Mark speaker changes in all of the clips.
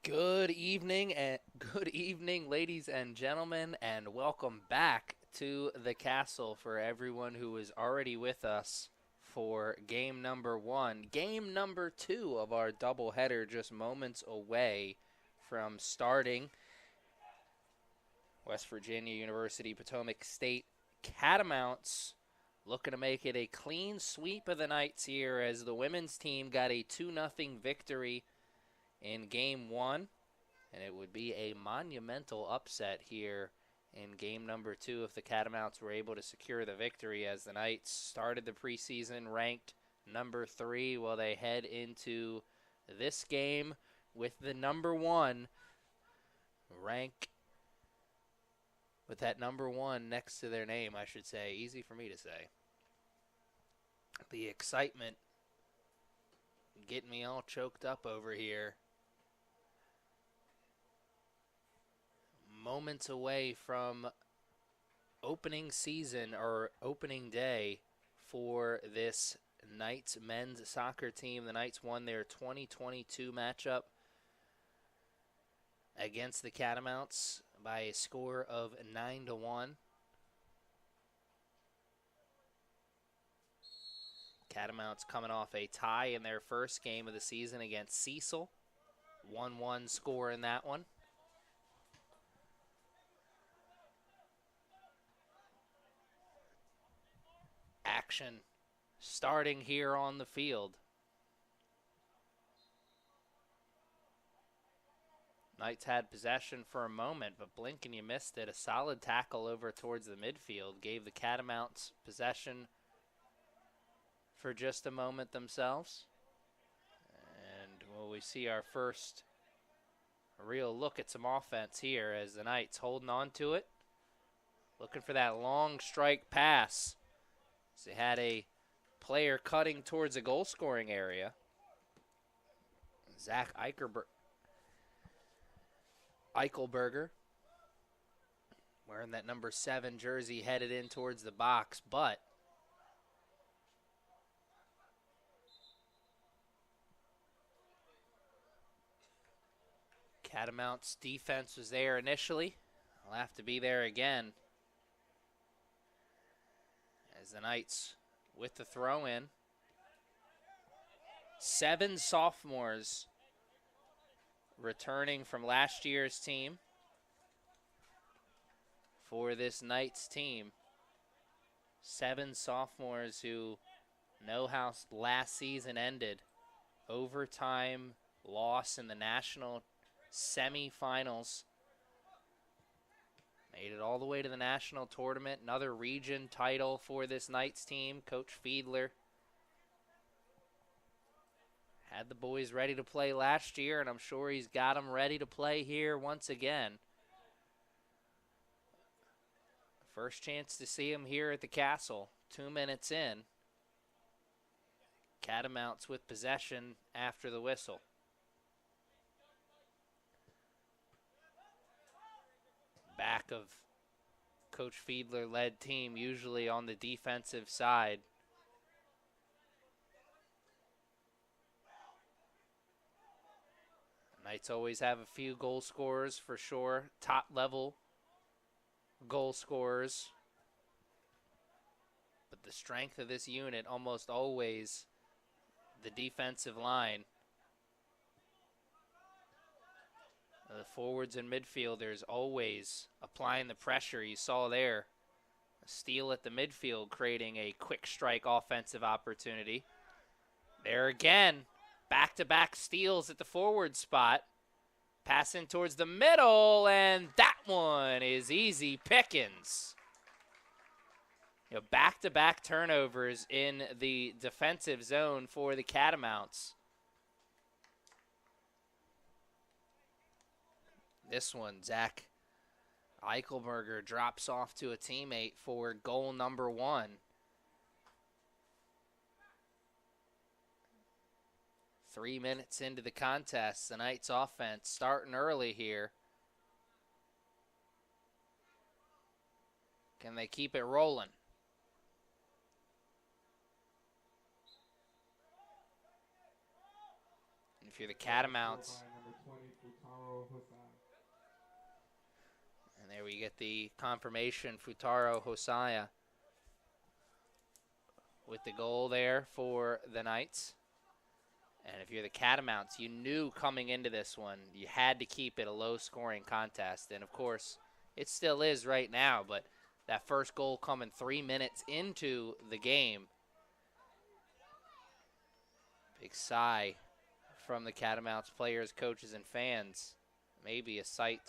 Speaker 1: Good evening, ladies and gentlemen, and welcome back to the castle for everyone who is already with us for game number one. Game number two of our doubleheader, just moments away from starting. West Virginia University, Potomac State Catamounts looking to make it a clean sweep of the Knights here as the women's team got a 2-0 victory in game one. And it would be a monumental upset here in game number two if the Catamounts were able to secure the victory, as the Knights started the preseason ranked number 3 while they head into this game with the number 1 rank, with that number 1 next to their name, I should say. Easy for me to say. The excitement getting me all choked up over here. Moments away from opening season or opening day for this Knights men's soccer team. The Knights won their 2022 matchup against the Catamounts by a score of 9-1. Catamounts coming off a tie in their first game of the season against Cecil. 1-1 score in that one. Action starting here on the field. Knights had possession for a moment, but blink and you missed it. A solid tackle over towards the midfield gave the Catamounts possession for just a moment themselves. And we see our first real look at some offense here as the Knights holding on to it. Looking for that long strike pass. So they had a player cutting towards a goal-scoring area. Zach Eichelberger, wearing that number 7 jersey, headed in towards the box, but Catamounts defense was there initially. I'll have to be there again. As the Knights with the throw-in. 7 sophomores returning from last year's team for this Knights team. 7 sophomores who know how last season ended. Overtime loss in the national semifinals. Made it all the way to the national tournament. Another region title for this Knights team. Coach Fiedler had the boys ready to play last year, and I'm sure he's got them ready to play here once again. First chance to see him here at the Castle. 2 minutes in. Catamounts with possession after the whistle. Back of Coach Fiedler-led team, usually on the defensive side. Knights always have a few goal scorers for sure, top-level goal scorers. But the strength of this unit almost always the defensive line. The forwards and midfielders always applying the pressure. You saw there a steal at the midfield, creating a quick strike offensive opportunity. There again, back-to-back steals at the forward spot. Passing towards the middle, and that one is easy pickings. Back-to-back turnovers in the defensive zone for the Catamounts. This one, Zach Eichelberger drops off to a teammate for goal number 1. Three minutes into the contest, the Knights offense starting early here. Can they keep it rolling? If you're the Catamounts, And there we get the confirmation, Futaro Hosaya with the goal there for the Knights. And if you're the Catamounts, you knew coming into this one you had to keep it a low-scoring contest. And, of course, it still is right now, but that first goal coming 3 minutes into the game. Big sigh from the Catamounts players, coaches, and fans. Maybe a sight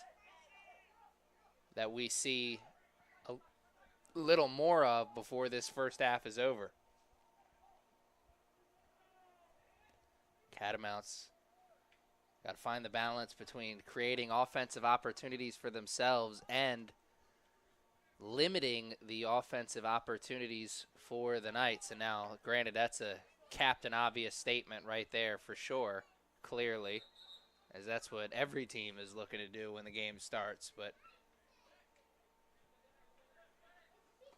Speaker 1: that we see a little more of before this first half is over. Catamounts got to find the balance between creating offensive opportunities for themselves and limiting the offensive opportunities for the Knights. And now, granted, that's a captain obvious statement right there for sure, clearly, as that's what every team is looking to do when the game starts, but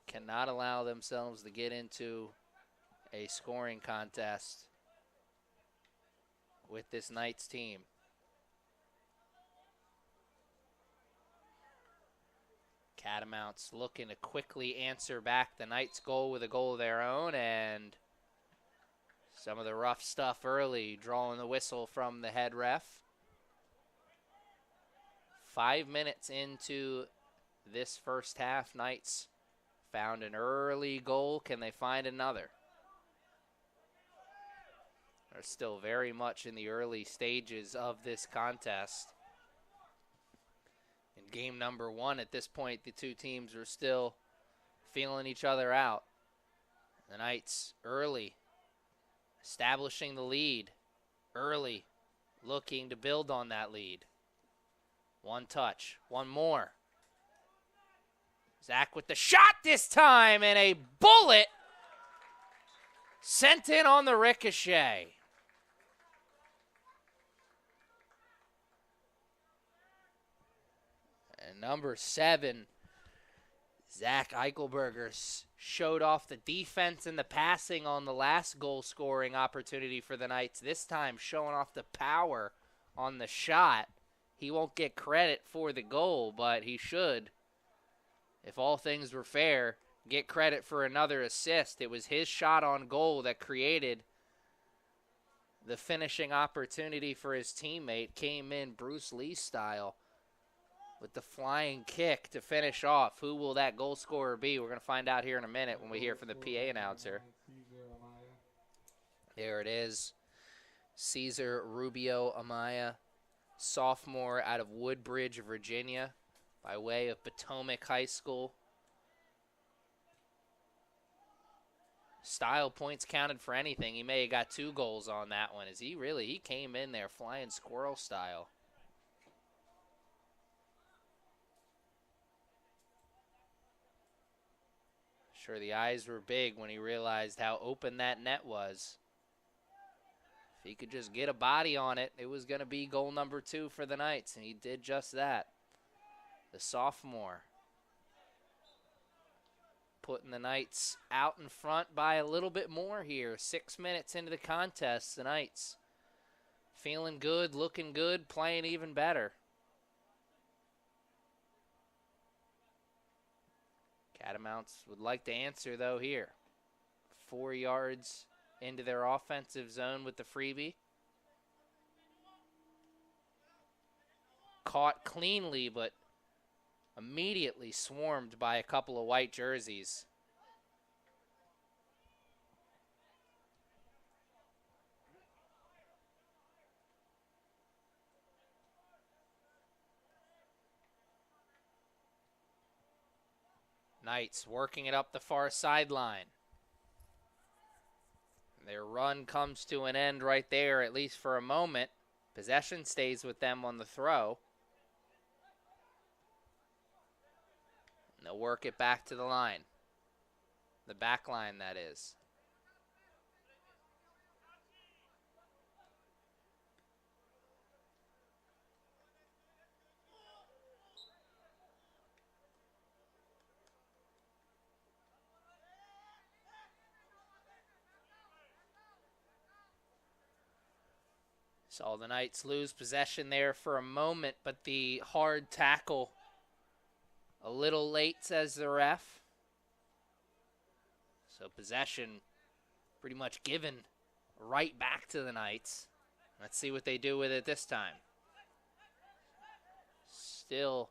Speaker 1: cannot allow themselves to get into a scoring contest with this Knights team. Catamounts looking to quickly answer back the Knights' goal with a goal of their own, and some of the rough stuff early, drawing the whistle from the head ref. 5 minutes into this first half, Knights found an early goal. Can they find another? They're still very much in the early stages of this contest. In game number one, at this point, the two teams are still feeling each other out. The Knights early, establishing the lead, early, looking to build on that lead. One touch, one more. Zach with the shot this time, and a bullet sent in on the ricochet. And number 7, Zach Eichelberger showed off the defense and the passing on the last goal-scoring opportunity for the Knights. This time showing off the power on the shot. He won't get credit for the goal, but he should, if all things were fair, get credit for another assist. It was his shot on goal that created the finishing opportunity for his teammate. Came in Bruce Lee style with the flying kick to finish off. Who will that goal scorer be? We're going to find out here in a minute when we hear from the PA announcer. There it is. Cesar Rubio Amaya, sophomore out of Woodbridge, Virginia, by way of Potomac High School. Style points counted for anything. He may have got 2 goals on that one. He came in there flying squirrel style. Sure, the eyes were big when he realized how open that net was. If he could just get a body on it, it was going to be goal number 2 for the Knights, and he did just that. The sophomore putting the Knights out in front by a little bit more here. 6 minutes into the contest, the Knights feeling good, looking good, playing even better. Catamounts would like to answer, though, here. 4 yards into their offensive zone with the freebie. Caught cleanly, but immediately swarmed by a couple of white jerseys. Knights working it up the far sideline. Their run comes to an end right there, at least for a moment. Possession stays with them on the throw. And they'll work it back to the line. The back line, that is. Saw the Knights lose possession there for a moment, but the hard tackle a little late, says the ref. So possession pretty much given right back to the Knights. Let's see what they do with it this time. Still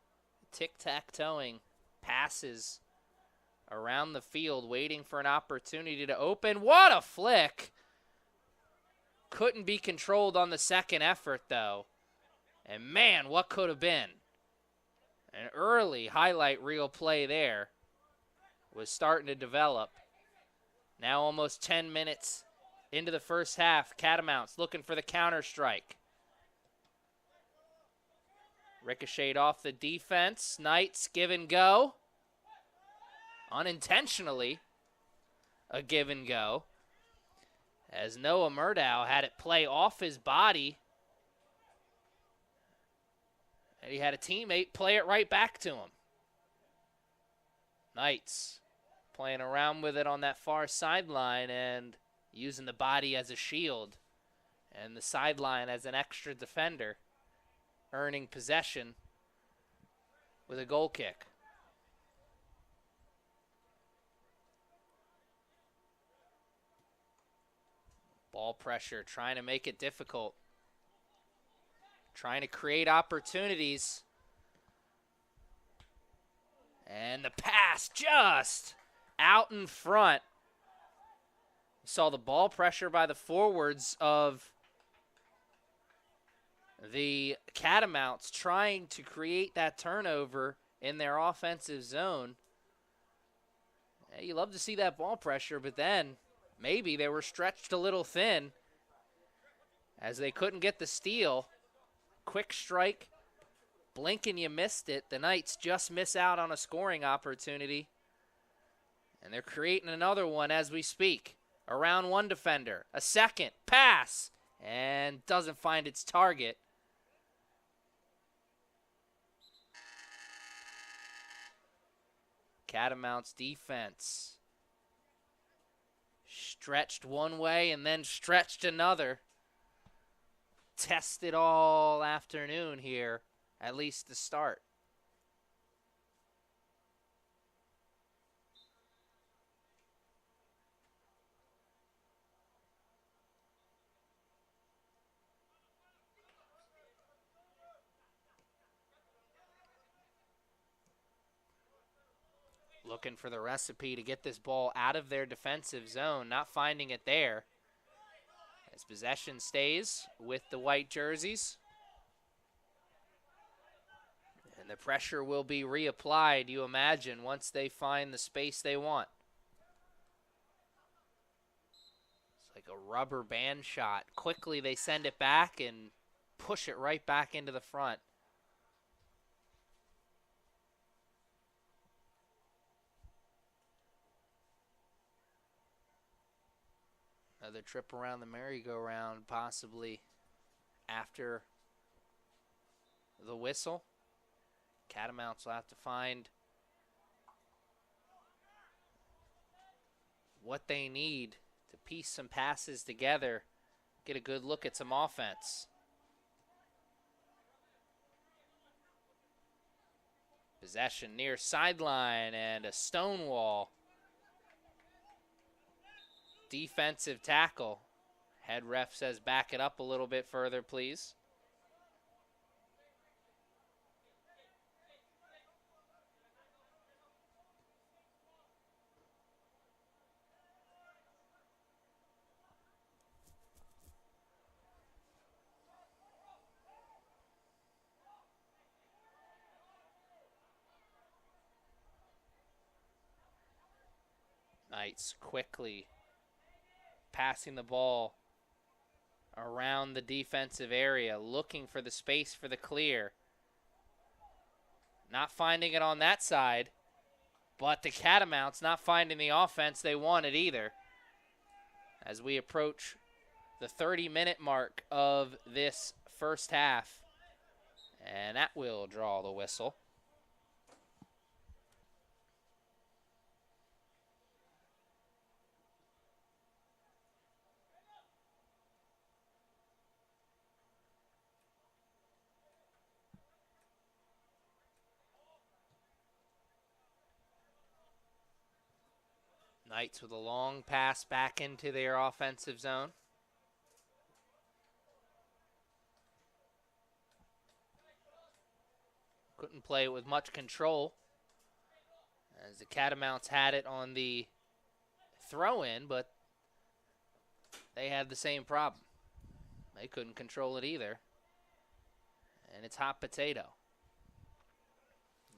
Speaker 1: tic-tac-toeing passes around the field, waiting for an opportunity to open. What a flick! Couldn't be controlled on the second effort, though. And man, what could have been? An early highlight reel play there was starting to develop. Now almost 10 minutes into the first half. Catamounts looking for the counter strike. Ricocheted off the defense. Knights give and go. Unintentionally, a give and go. As Noah Murdow had it play off his body. And he had a teammate play it right back to him. Knights playing around with it on that far sideline and using the body as a shield. And the sideline as an extra defender. Earning possession with a goal kick. Ball pressure, trying to make it difficult. Trying to create opportunities. And the pass just out in front. You saw the ball pressure by the forwards of the Catamounts trying to create that turnover in their offensive zone. You love to see that ball pressure, but then maybe they were stretched a little thin as they couldn't get the steal. Quick strike, blink and you missed it. The Knights just miss out on a scoring opportunity. And they're creating another one as we speak. Around one defender, a second pass, and doesn't find its target. Catamounts defense stretched one way and then stretched another. Tested all afternoon here, at least to start. Looking for the recipe to get this ball out of their defensive zone, not finding it there. As possession stays with the white jerseys. And the pressure will be reapplied, you imagine, once they find the space they want. It's like a rubber band shot. Quickly they send it back and push it right back into the front. Another trip around the merry-go-round, possibly after the whistle. Catamounts will have to find what they need to piece some passes together, get a good look at some offense. Possession near sideline and a stone wall. Defensive tackle. Head ref says back it up a little bit further, please. Knights quickly passing the ball around the defensive area, looking for the space for the clear. Not finding it on that side, but the Catamounts not finding the offense they wanted either. As we approach the 30-minute mark of this first half, and that will draw the whistle. Knights with a long pass back into their offensive zone. Couldn't play it with much control, as the Catamounts had it on the throw-in, but they had the same problem. They couldn't control it either. And it's hot potato.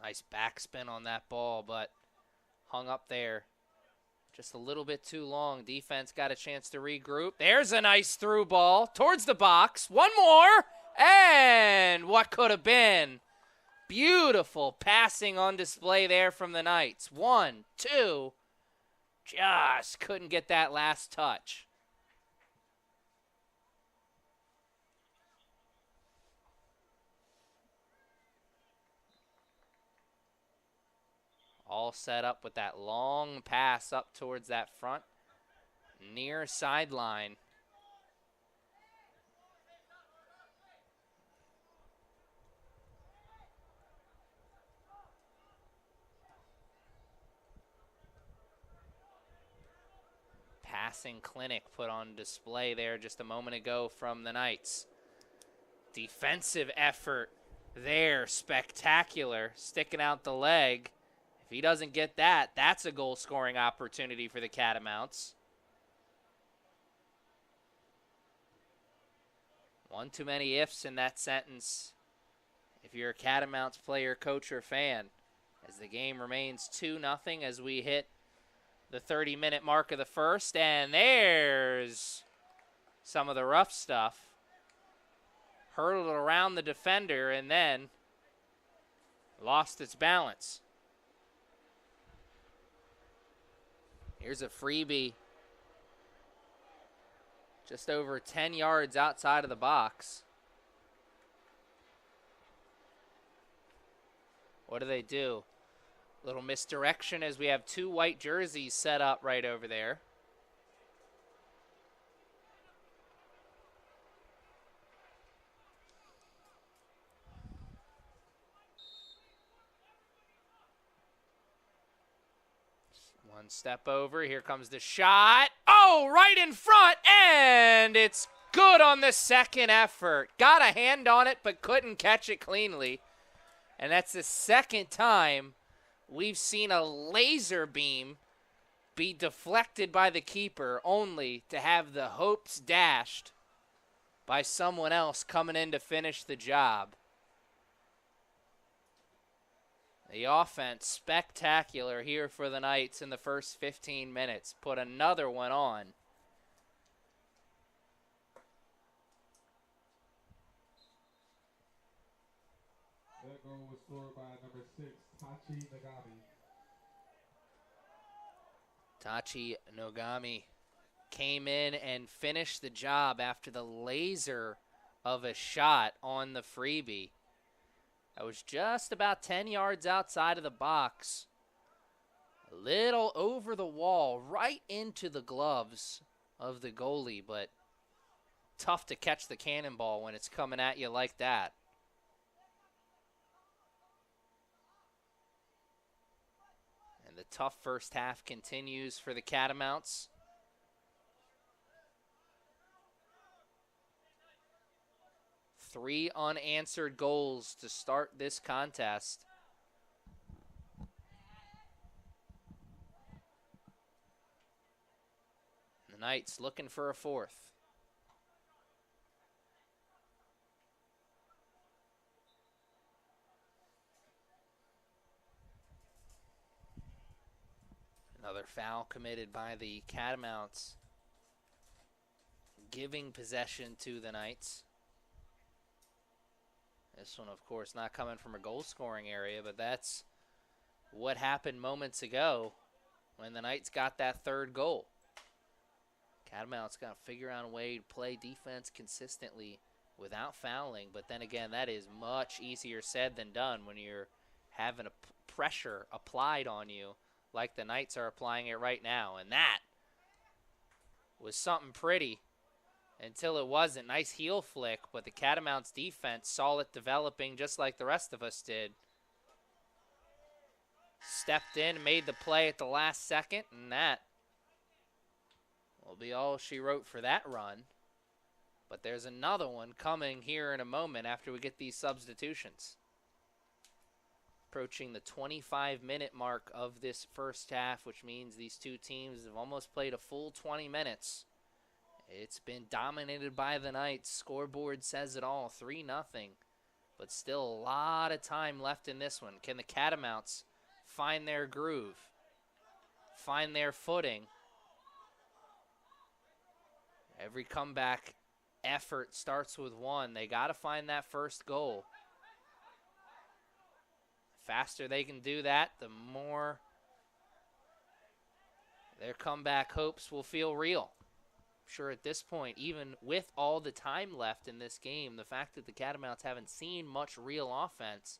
Speaker 1: Nice backspin on that ball, but hung up there just a little bit too long. Defense got a chance to regroup. There's a nice through ball towards the box. One more, and what could have been. Beautiful passing on display there from the Knights. 1, 2, just couldn't get that last touch. All set up with that long pass up towards that front near sideline. Passing clinic put on display there just a moment ago from the Knights. Defensive effort there, spectacular, sticking out the leg. If he doesn't get that, that's a goal-scoring opportunity for the Catamounts. One too many ifs in that sentence if you're a Catamounts player, coach, or fan, as the game remains 2-0 as we hit the 30-minute mark of the first, and there's some of the rough stuff. Hurtled around the defender and then lost its balance. Here's a freebie just over 10 yards outside of the box. What do? Little misdirection as we have two white jerseys set up right over there. One step over. Here comes the shot. Oh, right in front, and it's good on the second effort. Got a hand on it, but couldn't catch it cleanly. And that's the second time we've seen a laser beam be deflected by the keeper, only to have the hopes dashed by someone else coming in to finish the job. The offense, spectacular here for the Knights in the first 15 minutes. Put another one on.
Speaker 2: That goal was scored by number 6, Tachi Nagami.
Speaker 1: Tachi Nogami came in and finished the job after the laser of a shot on the freebie. That was just about 10 yards outside of the box. A little over the wall, right into the gloves of the goalie, but tough to catch the cannonball when it's coming at you like that. And the tough first half continues for the Catamounts. Three unanswered goals to start this contest. The Knights looking for a fourth. Another foul committed by the Catamounts, giving possession to the Knights. This one, of course, not coming from a goal-scoring area, but that's what happened moments ago when the Knights got that third goal. Catamounts got to figure out a way to play defense consistently without fouling, but then again, that is much easier said than done when you're having a pressure applied on you like the Knights are applying it right now, and that was something pretty. Until it wasn't. Nice heel flick, but the Catamounts defense saw it developing just like the rest of us did. Stepped in, made the play at the last second, and that will be all she wrote for that run. But there's another one coming here in a moment after we get these substitutions. Approaching the 25-minute mark of this first half, which means these two teams have almost played a full 20 minutes. It's been dominated by the Knights. Scoreboard says it all, 3-0. But still a lot of time left in this one. Can the Catamounts find their groove, find their footing? Every comeback effort starts with one. They got to find that first goal. The faster they can do that, the more their comeback hopes will feel real. I'm sure at this point, even with all the time left in this game, the fact that the Catamounts haven't seen much real offense,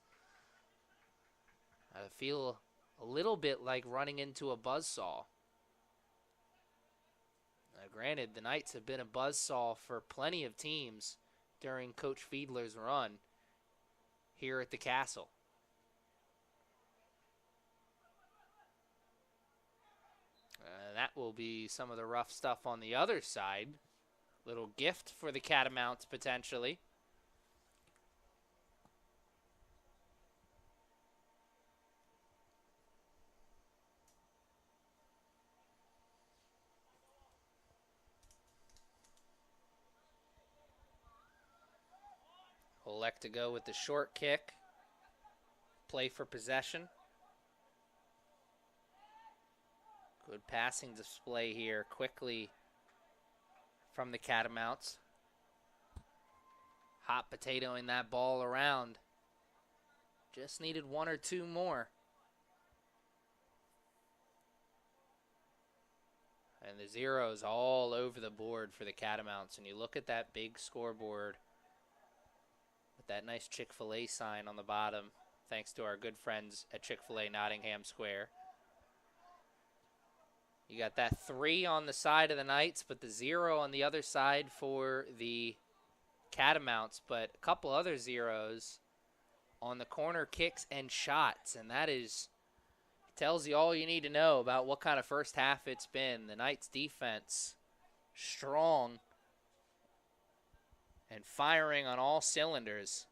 Speaker 1: I feel a little bit like running into a buzzsaw. Granted, the Knights have been a buzzsaw for plenty of teams during Coach Fiedler's run here at the Castle. That will be some of the rough stuff on the other side. Little gift for the Catamounts potentially. Will elect to go with the short kick. Play for possession. Good passing display here quickly from the Catamounts. Hot potatoing that ball around. Just needed one or two more. And the zeros all over the board for the Catamounts. And you look at that big scoreboard with that nice Chick-fil-A sign on the bottom, thanks to our good friends at Chick-fil-A Nottingham Square. You got that 3 on the side of the Knights, but the 0 on the other side for the Catamounts, but a couple other zeros on the corner kicks and shots, and that tells you all you need to know about what kind of first half it's been. The Knights defense strong and firing on all cylinders,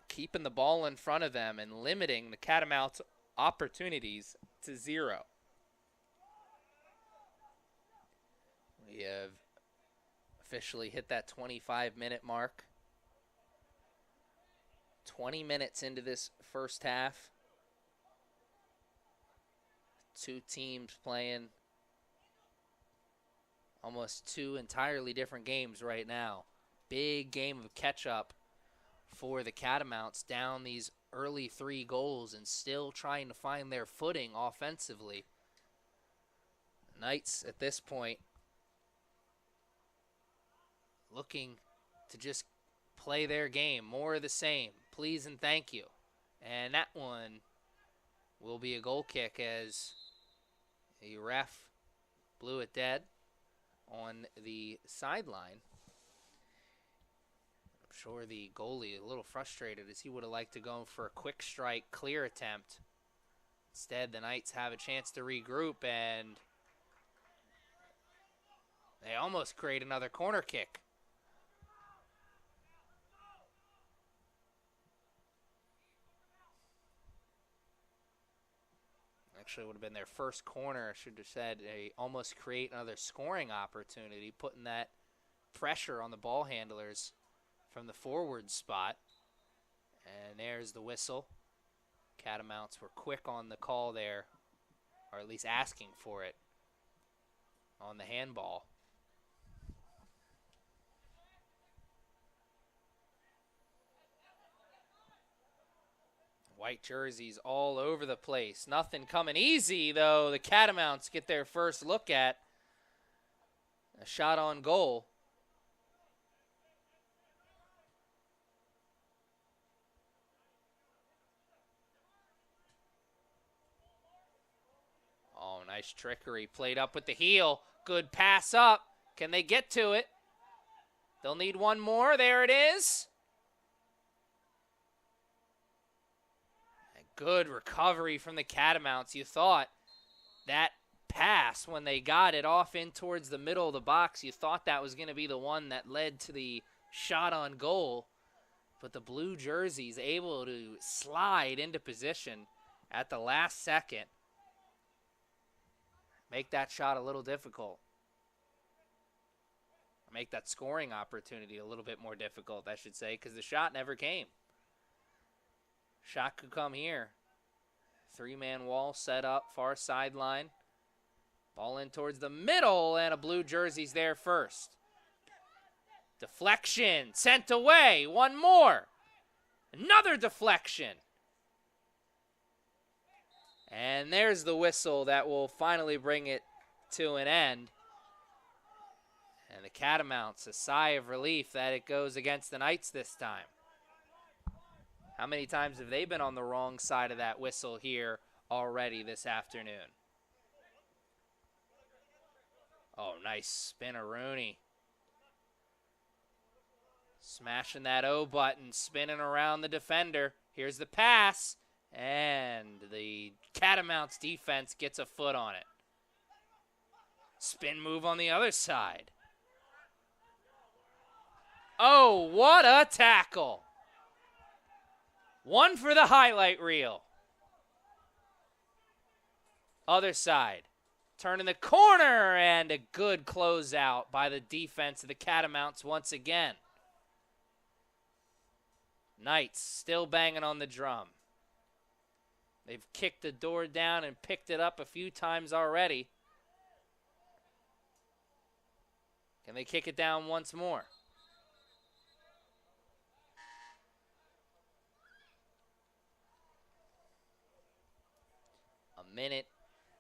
Speaker 1: keeping the ball in front of them and limiting the Catamounts' opportunities to 0. We have officially hit that 25-minute mark. 20 minutes into this first half. Two teams playing almost two entirely different games right now. Big game of catch-up for the Catamounts, down these early 3 goals and still trying to find their footing offensively. Knights at this point looking to just play their game, more of the same, please and thank you. And that one will be a goal kick as the ref blew it dead on the sideline. I'm sure the goalie a little frustrated as he would have liked to go for a quick strike clear attempt. Instead, the Knights have a chance to regroup, and they almost create another corner kick. Actually, would have been their first corner, I should have said. They almost create another scoring opportunity, putting that pressure on the ball handlers from the forward spot. And there's the whistle. Catamounts were quick on the call there, or at least asking for it on the handball. White jerseys all over the place. Nothing coming easy, though. The Catamounts get their first look at a shot on goal. Oh, nice trickery. Played up with the heel. Good pass up. Can they get to it? They'll need one more. There it is. Good recovery from the Catamounts. You thought that pass when they got it off in towards the middle of the box. You thought that was going to be the one that led to the shot on goal, but the blue jerseys able to slide into position at the last second. Make that shot a little difficult. Make that scoring opportunity a little bit more difficult, I should say, because the shot never came. Shot could come here. Three-man wall set up, far sideline. Ball in towards the middle, and a blue jersey's there first. Deflection, sent away, one more. Another deflection. And there's the whistle that will finally bring it to an end. And the Catamounts, a sigh of relief that it goes against the Knights this time. How many times have they been on the wrong side of that whistle here already this afternoon? Oh, nice spin-a-rooney. Smashing that O button, spinning around the defender. Here's the pass, and the Catamounts defense gets a foot on it. Spin move on the other side. Oh, what a tackle. One for the highlight reel. Other side. Turning the corner, and a good closeout by the defense of the Catamounts once again. Knights still banging on the drum. They've kicked the door down and picked it up a few times already. Can they kick it down once more? A minute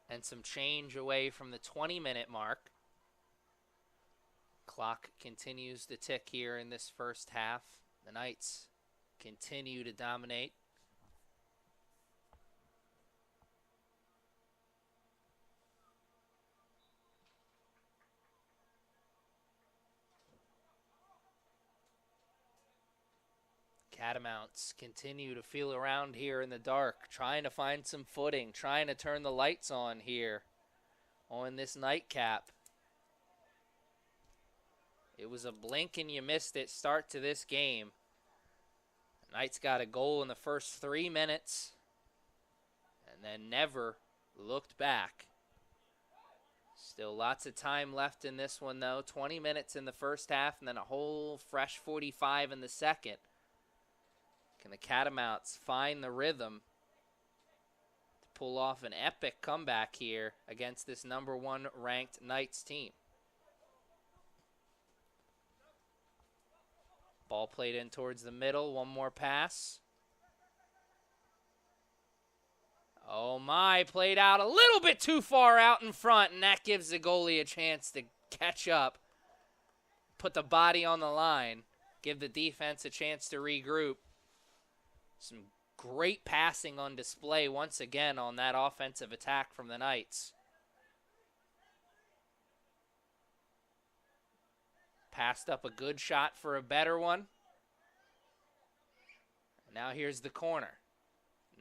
Speaker 1: and some change away from the 20-minute mark. Clock continues to tick here in this first half. The Knights continue to dominate. Catamounts continue to feel around here in the dark, trying to find some footing, trying to turn the lights on here on this nightcap. It was a blink and you missed it start to this game. Knights got a goal in the first 3 minutes and then never looked back. Still lots of time left in this one, though. 20 minutes in the first half and then a whole fresh 45 in the second. Can the Catamounts find the rhythm to pull off an epic comeback here against this number 1 ranked Knights team? Ball played in towards the middle. One more pass. Oh my, played out a little bit too far out in front, and that gives the goalie a chance to catch up, put the body on the line, give the defense a chance to regroup. Some great passing on display once again on that offensive attack from the Knights. Passed up a good shot for a better one. And now here's the corner.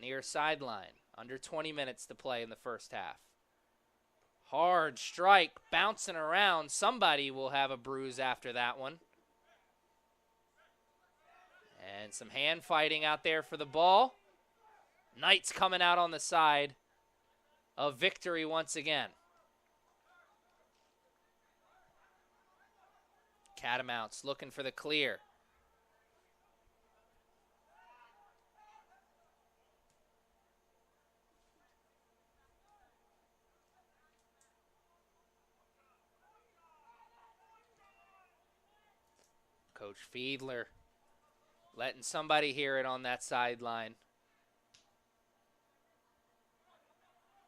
Speaker 1: Near sideline. Under 20 minutes to play in the first half. Hard strike, bouncing around. Somebody will have a bruise after that one. And some hand fighting out there for the ball. Knights coming out on the side of victory once again. Catamounts looking for the clear. Coach Fiedler letting somebody hear it on that sideline.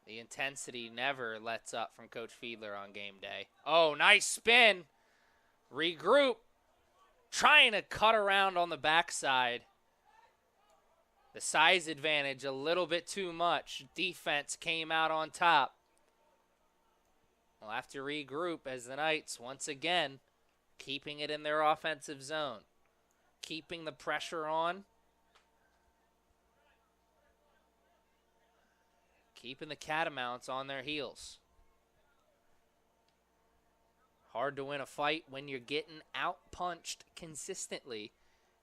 Speaker 1: The intensity never lets up from Coach Fiedler on game day. Oh, nice spin. Regroup. Trying to cut around on the backside. The size advantage a little bit too much. Defense came out on top. We'll have to regroup as the Knights, once again, keeping it in their offensive zone. Keeping the pressure on. Keeping the Catamounts on their heels. Hard to win a fight when you're getting out-punched consistently.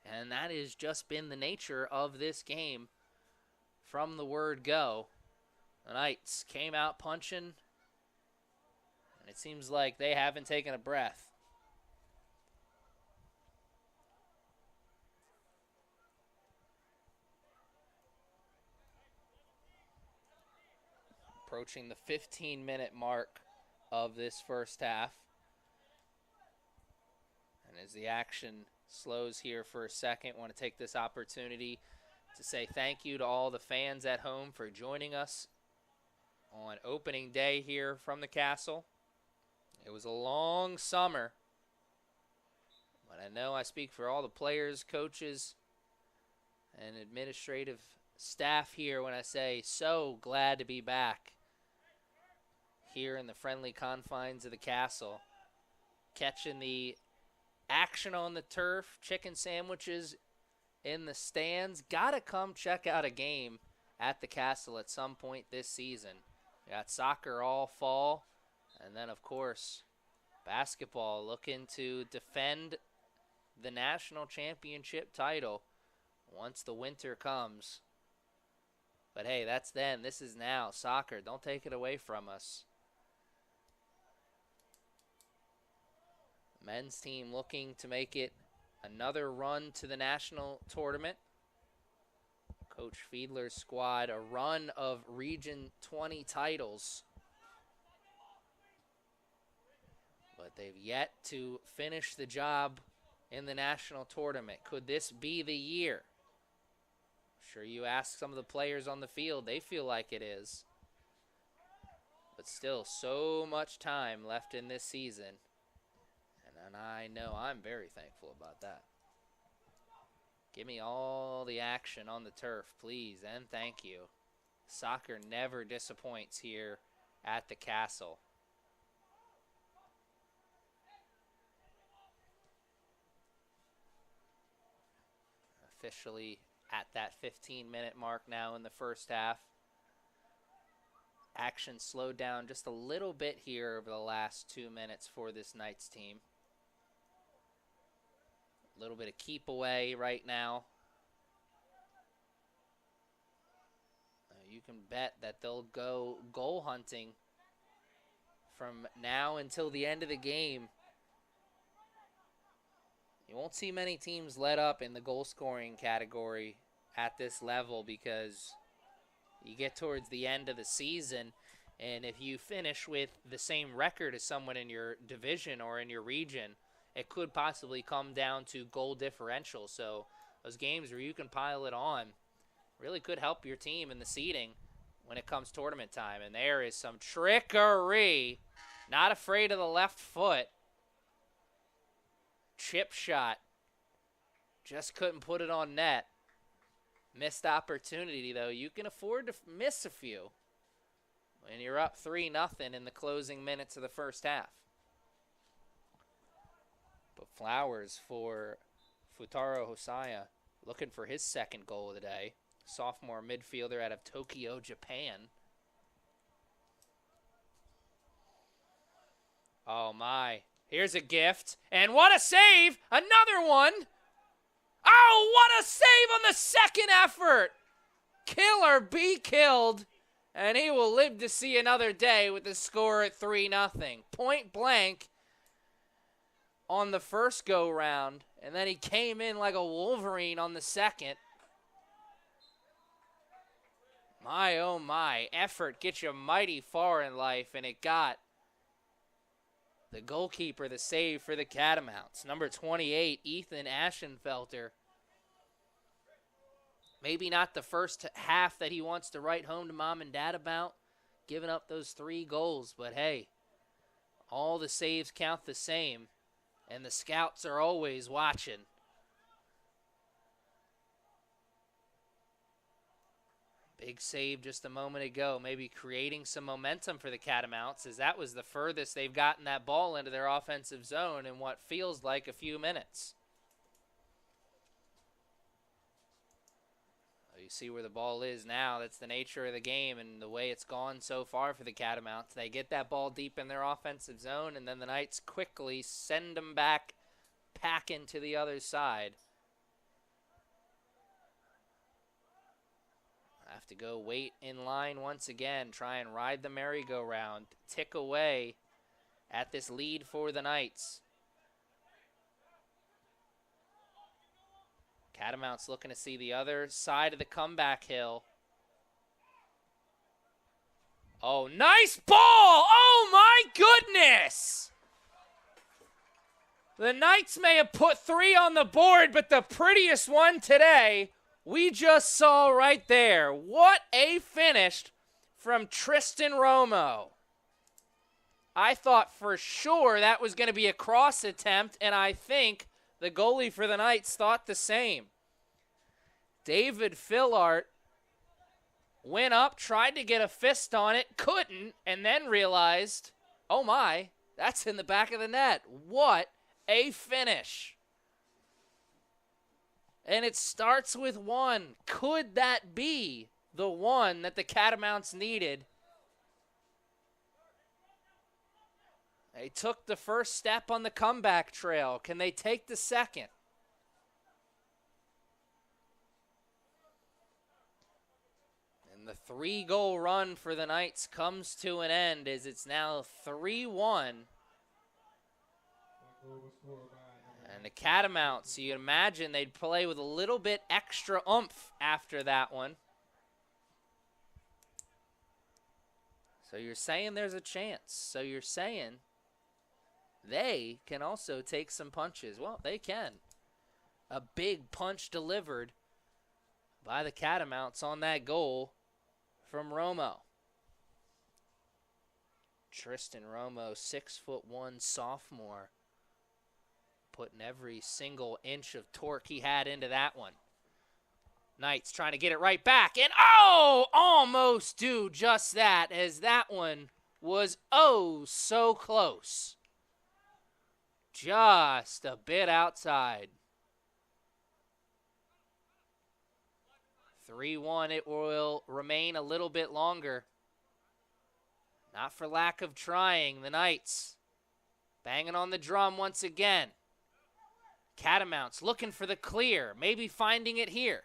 Speaker 1: And that has just been the nature of this game from the word go. The Knights came out punching, and it seems like they haven't taken a breath. Approaching the 15-minute mark of this first half. And as the action slows here for a second, I want to take this opportunity to say thank you to all the fans at home for joining us on opening day here from the castle. It was a long summer, but I know I speak for all the players, coaches, and administrative staff here when I say so glad to be back here in the friendly confines of the castle, catching the action on the turf, chicken sandwiches in the stands. Gotta come check out a game at the castle at some point this season. We got soccer all fall, and then of course basketball looking to defend the national championship title once the winter comes. But hey, that's then. This is now. Soccer, don't take it away from us. Men's team looking to make it another run to the national tournament. Coach Fiedler's squad, a run of Region 20 titles. But they've yet to finish the job in the national tournament. Could this be the year? Sure, you ask some of the players on the field, they feel like it is. But still, so much time left in this season. And I know I'm very thankful about that. Give me all the action on the turf, please, and thank you. Soccer never disappoints here at the castle. Officially at that 15-minute mark now in the first half. Action slowed down just a little bit here over the last 2 minutes for this Knights team. A little bit of keep away right now. You can bet that they'll go goal hunting from now until the end of the game. You won't see many teams let up in the goal scoring category at this level because you get towards the end of the season, and if you finish with the same record as someone in your division or in your region, it could possibly come down to goal differential. So those games where you can pile it on really could help your team in the seeding when it comes tournament time. And there is some trickery. Not afraid of the left foot. Chip shot. Just couldn't put it on net. Missed opportunity, though. You can afford to miss a few when you're up 3-0 in the closing minutes of the first half. But flowers for Futaro Hosaya, looking for his second goal of the day. Sophomore midfielder out of Tokyo, Japan. Oh, my. Here's a gift. And what a save! Another one! Oh, what a save on the second effort! Kill or be killed. And he will live to see another day with the score at 3-0. Point blank on the first go-round. And then he came in like a Wolverine on the second. My, oh my. Effort gets you mighty far in life. And it got the goalkeeper the save for the Catamounts. Number 28, Ethan Aschenfelter. Maybe not the first half that he wants to write home to mom and dad about, giving up those 3 goals. But hey, all the saves count the same. And the scouts are always watching. Big save just a moment ago, maybe creating some momentum for the Catamounts, as that was the furthest they've gotten that ball into their offensive zone in what feels like a few minutes. You see where the ball is now. That's the nature of the game and the way it's gone so far for the Catamounts. They get that ball deep in their offensive zone, and then the Knights quickly send them back, packing to the other side. Have to go wait in line once again, try and ride the merry-go-round, tick away at this lead for the Knights. Catamounts looking to see the other side of the comeback hill. Oh, nice ball! Oh, my goodness! The Knights may have put 3 on the board, but the prettiest one today we just saw right there. What a finish from Tristan Romo. I thought for sure that was going to be a cross attempt, and I think the goalie for the Knights thought the same. David Fillart went up, tried to get a fist on it, couldn't, and then realized, oh my, that's in the back of the net. What a finish. And it starts with 1. Could that be the one that the Catamounts needed? They took the first step on the comeback trail. Can they take the second? And the 3-goal run for the Knights comes to an end as it's now 3-1. And the Catamounts, you imagine they'd play with a little bit extra oomph after that one. So you're saying there's a chance. So you're saying they can also take some punches. Well, they can. A big punch delivered by the Catamounts on that goal from Romo. Tristan Romo, 6'1" sophomore, putting every single inch of torque he had into that one. Knights trying to get it right back, and oh, almost do just that, as that one was oh so close. Just a bit outside. 3-1, it will remain a little bit longer. Not for lack of trying. The Knights banging on the drum once again. Catamounts looking for the clear, maybe finding it here.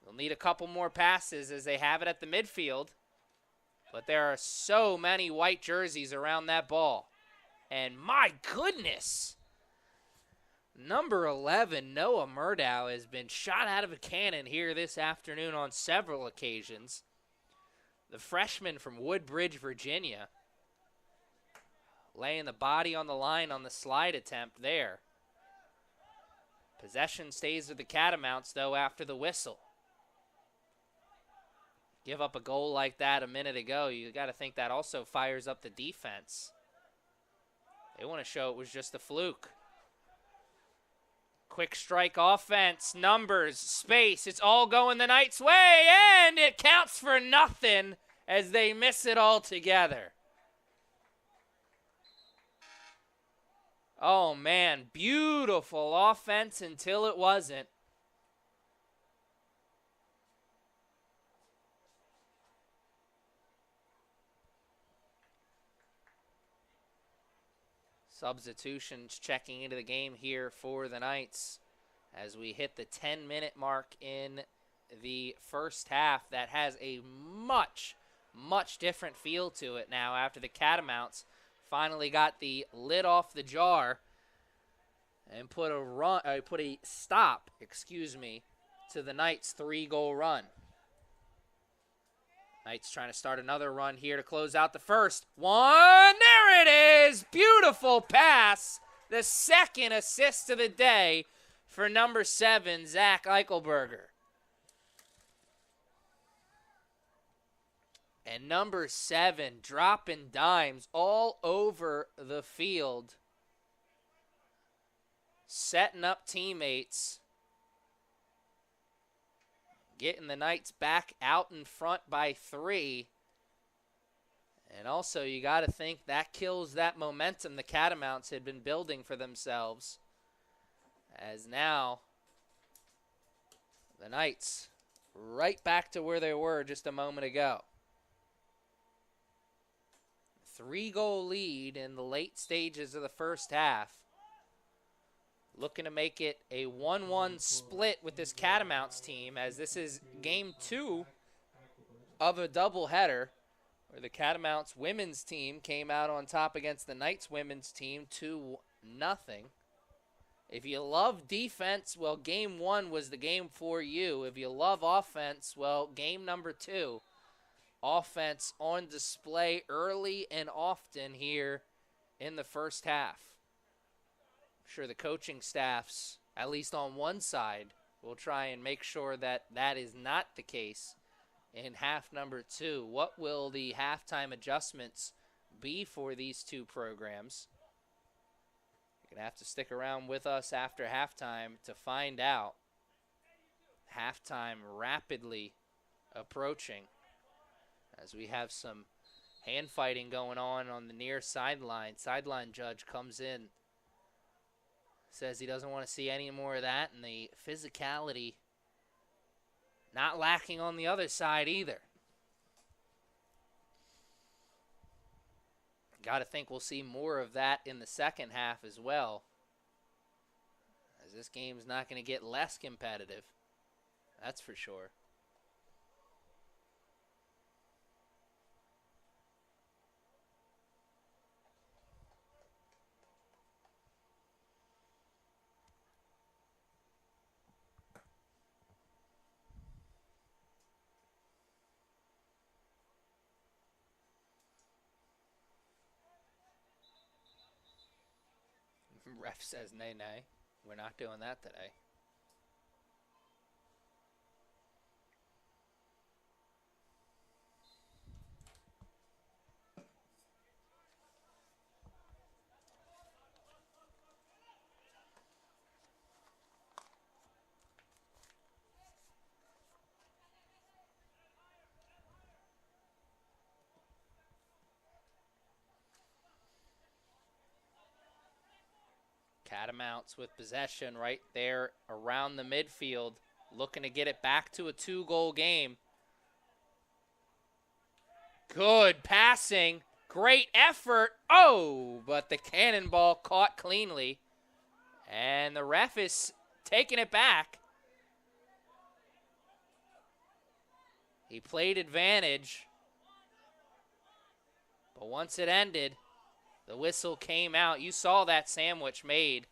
Speaker 1: They'll need a couple more passes as they have it at the midfield. But there are so many white jerseys around that ball. And my goodness, number 11, Noah Murdow, has been shot out of a cannon here this afternoon on several occasions. The freshman from Woodbridge, Virginia, laying the body on the line on the slide attempt there. Possession stays with the Catamounts, though, after the whistle. Give up a goal like that a minute ago, you got to think that also fires up the defense. They want to show it was just a fluke. Quick strike offense, numbers, space, it's all going the Knights' way, and it counts for nothing as they miss it altogether. Oh, man, beautiful offense until it wasn't. Substitutions checking into the game here for the Knights as we hit the 10-minute mark in the first half. That has a much, much different feel to it now after the Catamounts finally got the lid off the jar and put a stop to the Knights' 3-goal run. Knights trying to start another run here to close out the first one. There it is. Beautiful pass. The second assist of the day for number 7, Zach Eichelberger. And number 7 dropping dimes all over the field, setting up teammates, getting the Knights back out in front by 3. And also, you got to think that kills that momentum the Catamounts had been building for themselves. As now, The Knights right back to where they were just a moment ago. 3-goal lead in the late stages of the first half. Looking to make it a 1-1 split with this Catamounts team, as this is game 2 of a doubleheader, where the Catamounts women's team came out on top against the Knights women's team 2-0. If you love defense, well, game 1 was the game for you. If you love offense, well, game number 2. Offense on display early and often here in the first half. I'm sure the coaching staffs, at least on one side, will try and make sure that that is not the case in half number 2. What will the halftime adjustments be for these two programs? You're going to have to stick around with us after halftime to find out. Halftime rapidly approaching, as we have some hand fighting going on the near sideline. Sideline judge comes in, says he doesn't want to see any more of that, and the physicality not lacking on the other side either. Got to think we'll see more of that in the second half as well, as this game's not going to get less competitive. That's for sure. Ref says nay, nay. We're not doing that today. Catamounts with possession right there around the midfield, looking to get it back to a 2-goal game. Good passing, great effort. Oh, but the cannonball caught cleanly, and the ref is taking it back. He played advantage, but once it ended, the whistle came out. You saw that sandwich made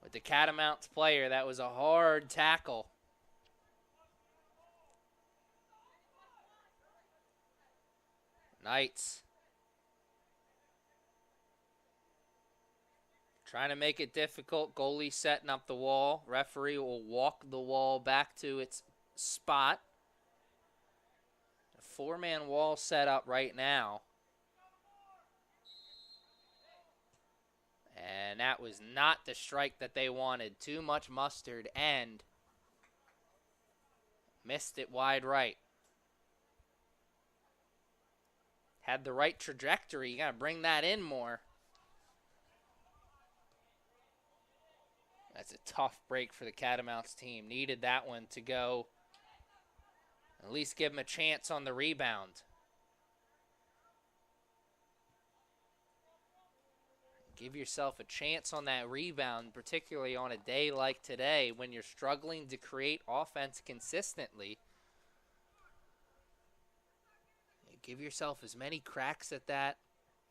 Speaker 1: with the Catamounts player. That was a hard tackle. Knights trying to make it difficult. Goalie setting up the wall. Referee will walk the wall back to its spot. A 4-man wall set up right now. And that was not the strike that they wanted. Too much mustard and missed it wide right. Had the right trajectory. You got to bring that in more. That's a tough break for the Catamounts team. Needed that one to go. At least give them a chance on the rebound. Give yourself a chance on that rebound, particularly on a day like today when you're struggling to create offense consistently. Give yourself as many cracks at that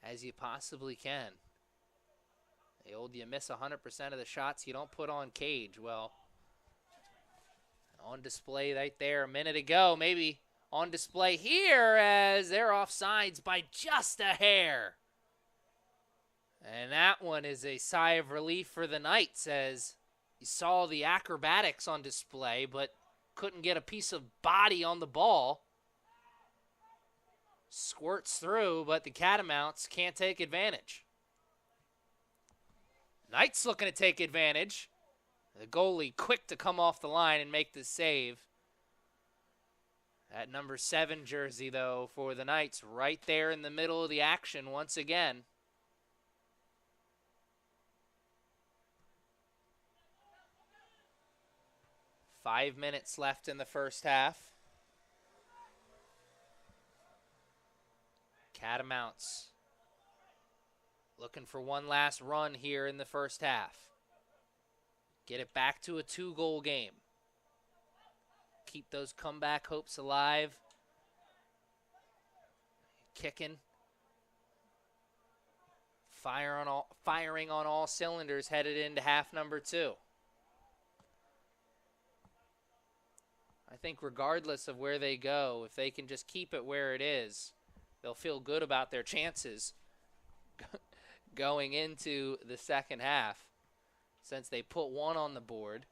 Speaker 1: as you possibly can. The old you miss 100% of the shots you don't put on cage. Well, on display right there a minute ago, maybe on display here as they're offsides by just a hair. And that one is a sigh of relief for the Knights, as you saw the acrobatics on display, but couldn't get a piece of body on the ball. Squirts through, but the Catamounts can't take advantage. Knights looking to take advantage. The goalie quick to come off the line and make the save. That number 7 jersey, though, for the Knights, right there in the middle of the action once again. 5 minutes left in the first half. Catamounts looking for one last run here in the first half. Get it back to a 2-goal game. Keep those comeback hopes alive. Kicking. Firing on all cylinders headed into half number 2. I think regardless of where they go, if they can just keep it where it is, they'll feel good about their chances going into the second half, since they put one on the board.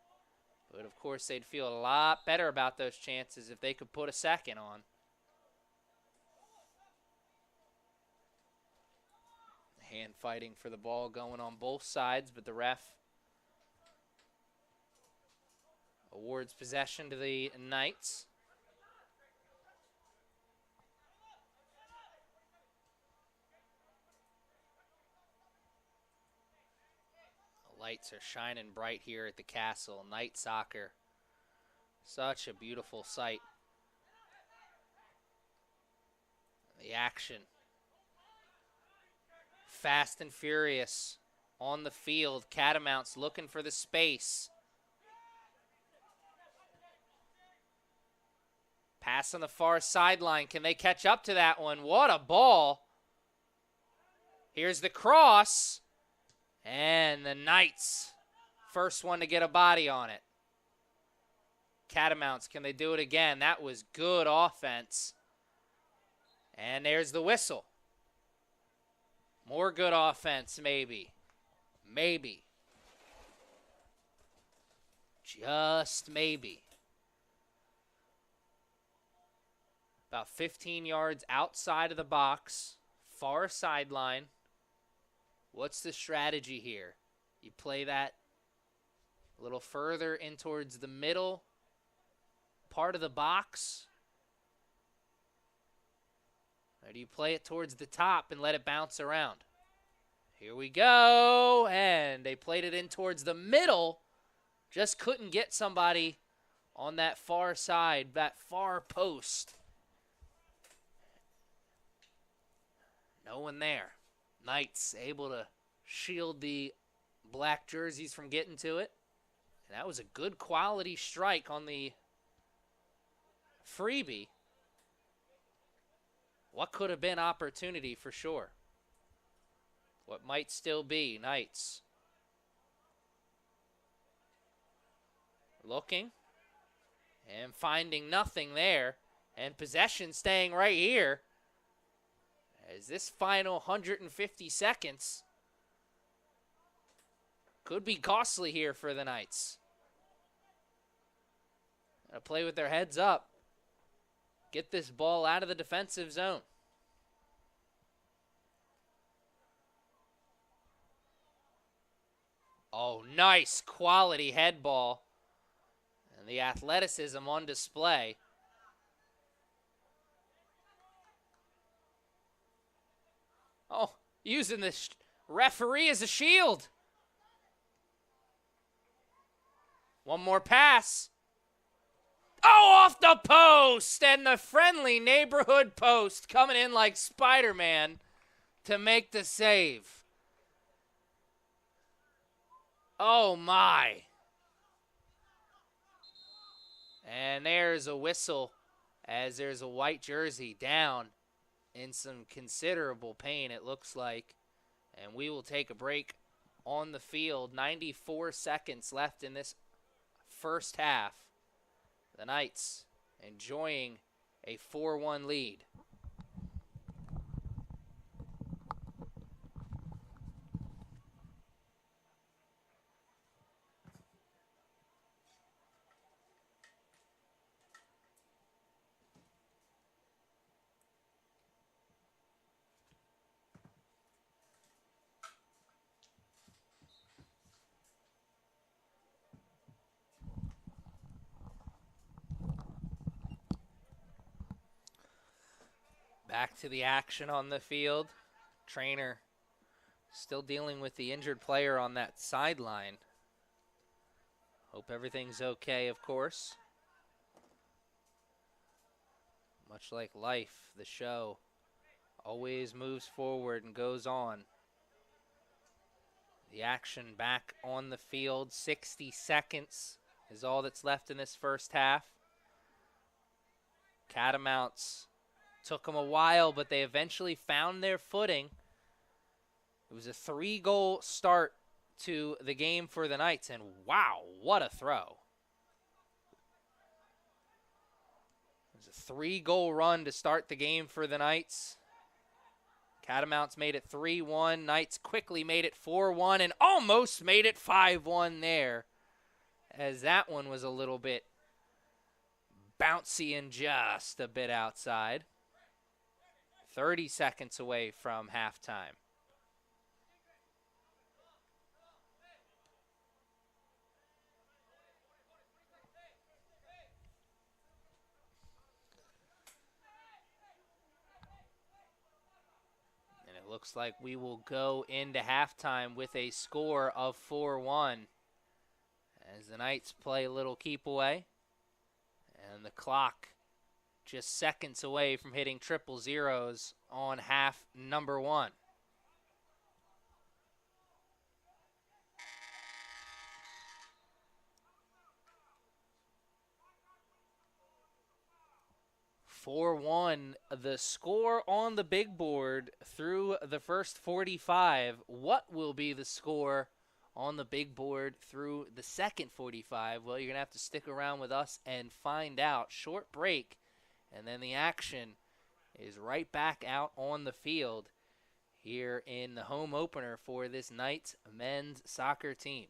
Speaker 1: But of course, they'd feel a lot better about those chances if they could put a second on. Hand fighting for the ball going on both sides, but the ref awards possession to the Knights. The lights are shining bright here at the Castle. Night soccer. Such a beautiful sight. The action. Fast and furious on the field. Catamounts looking for the space. Pass on the far sideline. Can they catch up to that one? What a ball. Here's the cross. And the Knights, first one to get a body on it. Catamounts, can they do it again? That was good offense. And there's the whistle. More good offense, maybe. Maybe. Just maybe. About 15 yards outside of the box, far sideline. What's the strategy here? You play that a little further in towards the middle part of the box? Or do you play it towards the top and let it bounce around? Here we go. And they played it in towards the middle. Just couldn't get somebody on that far side, that far post. No one there. Knights able to shield the black jerseys from getting to it. And that was a good quality strike on the freebie. What could have been opportunity for sure. What might still be. Knights looking and finding nothing there. And possession staying right here. As this final 150 seconds could be costly here for the Knights. Gotta play with their heads up. Get this ball out of the defensive zone. Oh, nice quality head ball. And the athleticism on display. Oh, using the referee as a shield. One more pass. Oh, off the post. And the friendly neighborhood post coming in like Spider-Man to make the save. Oh, my. And there's a whistle as there's a white jersey down in some considerable pain, it looks like. And we will take a break on the field. 94 seconds left in this first half. The Knights enjoying a 4-1 lead. Back to the action on the field. Trainer still dealing with the injured player on that sideline. Hope everything's okay, of course. Much like life, the show always moves forward and goes on. The action back on the field. 60 seconds is all that's left in this first half. Catamounts took them a while, but they eventually found their footing. It was a 3-goal start to the game for the Knights, and wow, what a throw. It was a 3-goal run to start the game for the Knights. Catamounts made it 3-1. Knights quickly made it 4-1 and almost made it 5-1 there, as that one was a little bit bouncy and just a bit outside. 30 seconds away from halftime. And it looks like we will go into halftime with a score of 4-1 as the Knights play a little keep away. And the clock just seconds away from hitting triple zeros on half number 1. The score on the big board through the first 45. What will be the score on the big board through the second 45? Well, you're going to have to stick around with us and find out. Short break, and then the action is right back out on the field here in the home opener for this Knights men's soccer team.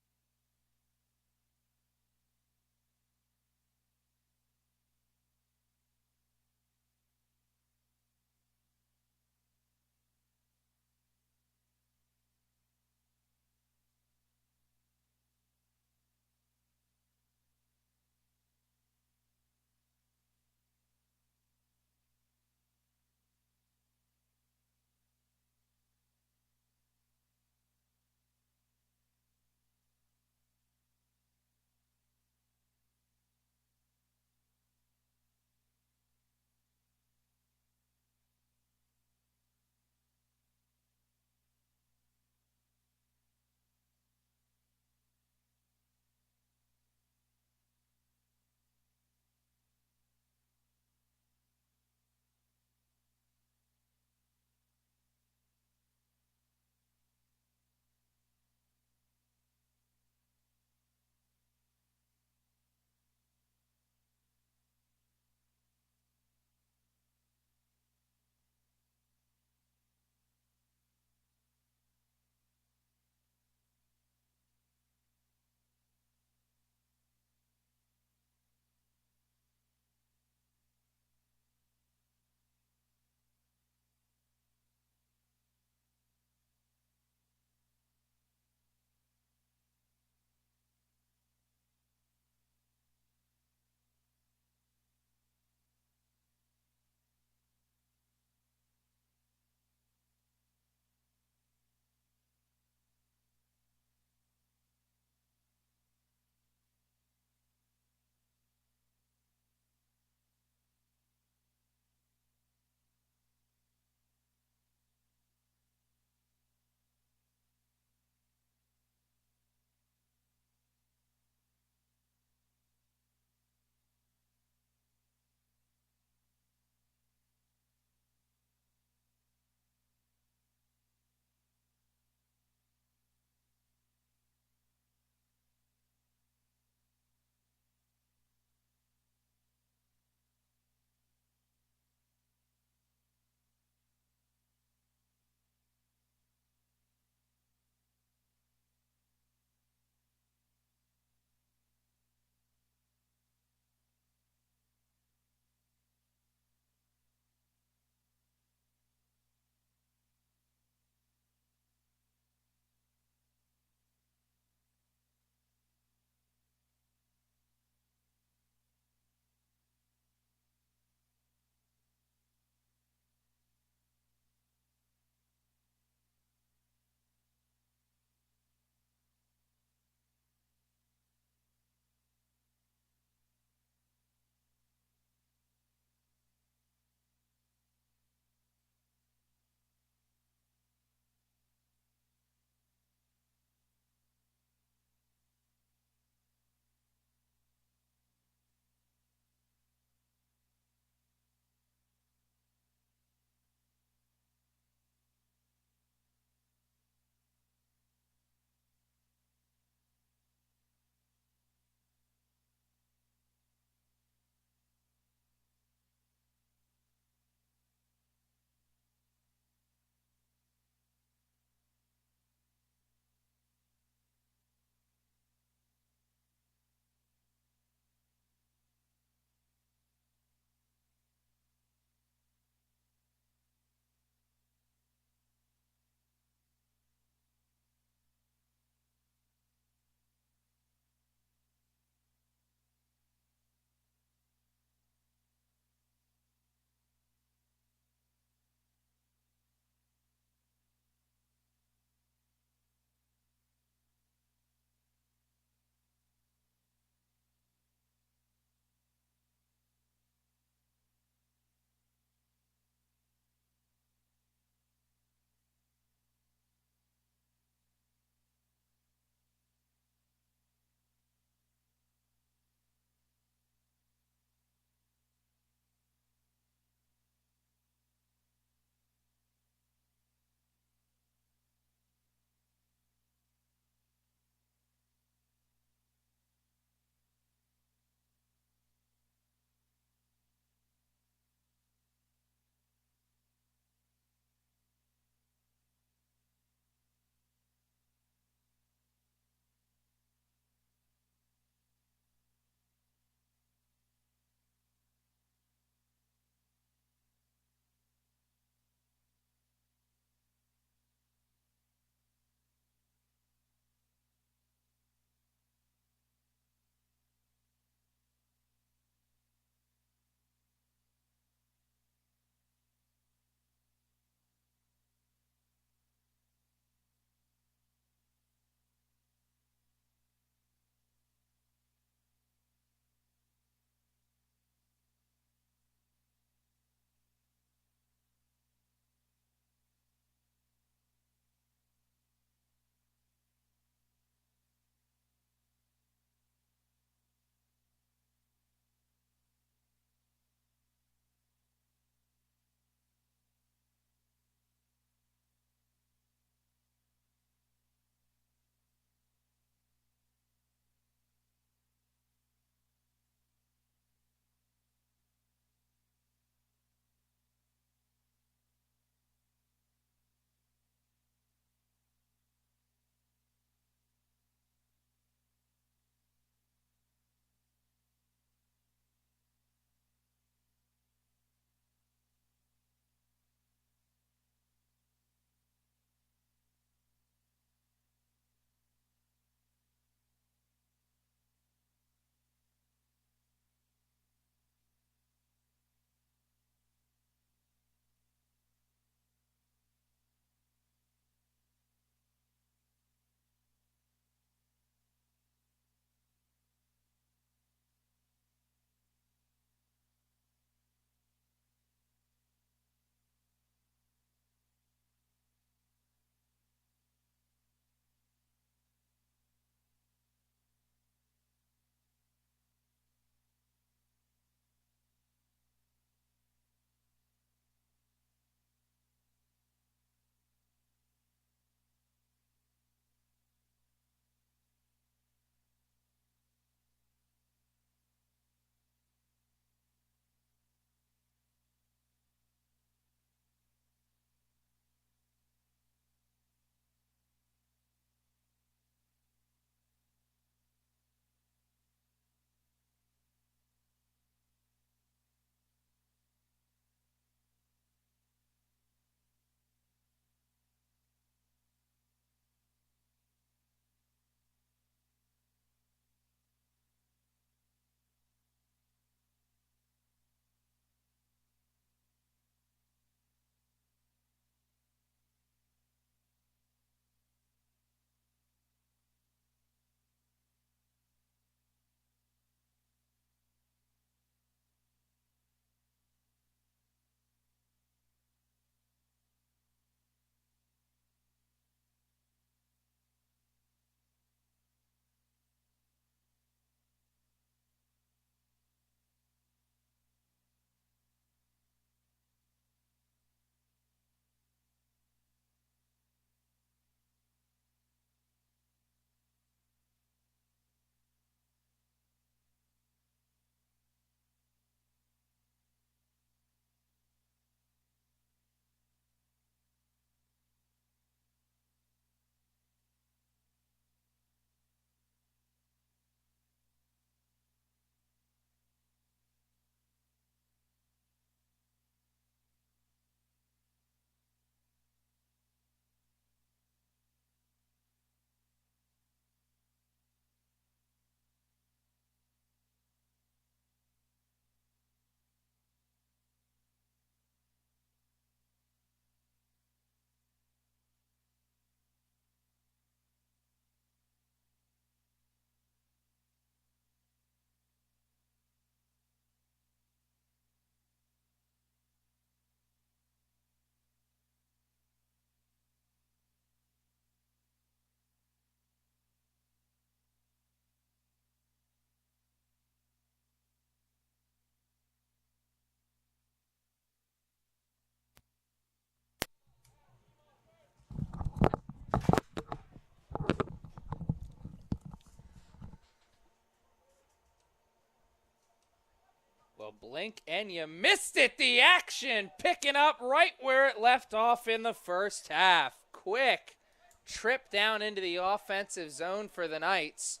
Speaker 1: Well, blink and you missed it. The action picking up right where it left off in the first half. Quick trip down into the offensive zone for the Knights.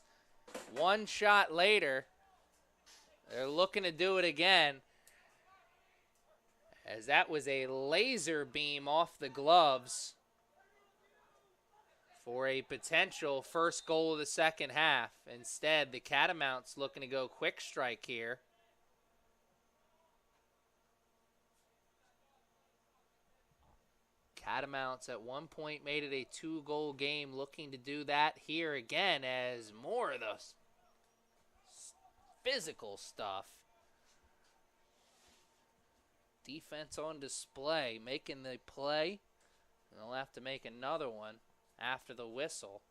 Speaker 1: One shot later, they're looking to do it again, as that was a laser beam off the gloves for a potential first goal of the second half. Instead, the Catamounts looking to go quick strike here. Catamounts at one point made it a 2-goal game, looking to do that here again as more of the physical stuff. Defense on display, making the play. And they'll have to make another one after the whistle.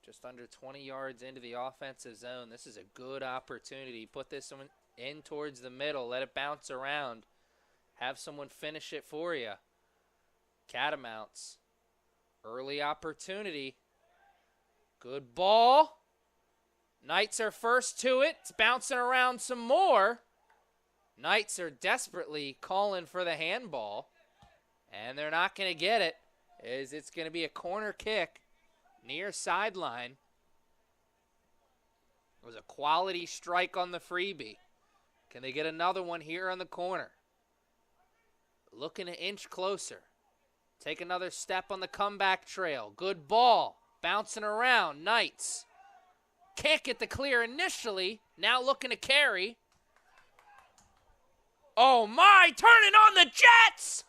Speaker 1: Just under 20 yards into the offensive zone. This is a good opportunity. Put this one in towards the middle. Let it bounce around. Have someone finish it for you. Catamounts. Early opportunity. Good ball. Knights are first to it. It's bouncing around some more. Knights are desperately calling for the handball. And they're not going to get it, as it's going to be a corner kick. Near sideline. It was a quality strike on the freebie. Can they get another one here on the corner? Looking to inch closer. Take another step on the comeback trail. Good ball. Bouncing around. Knights. Can't get the clear initially. Now looking to carry. Oh my, turning on the Jets!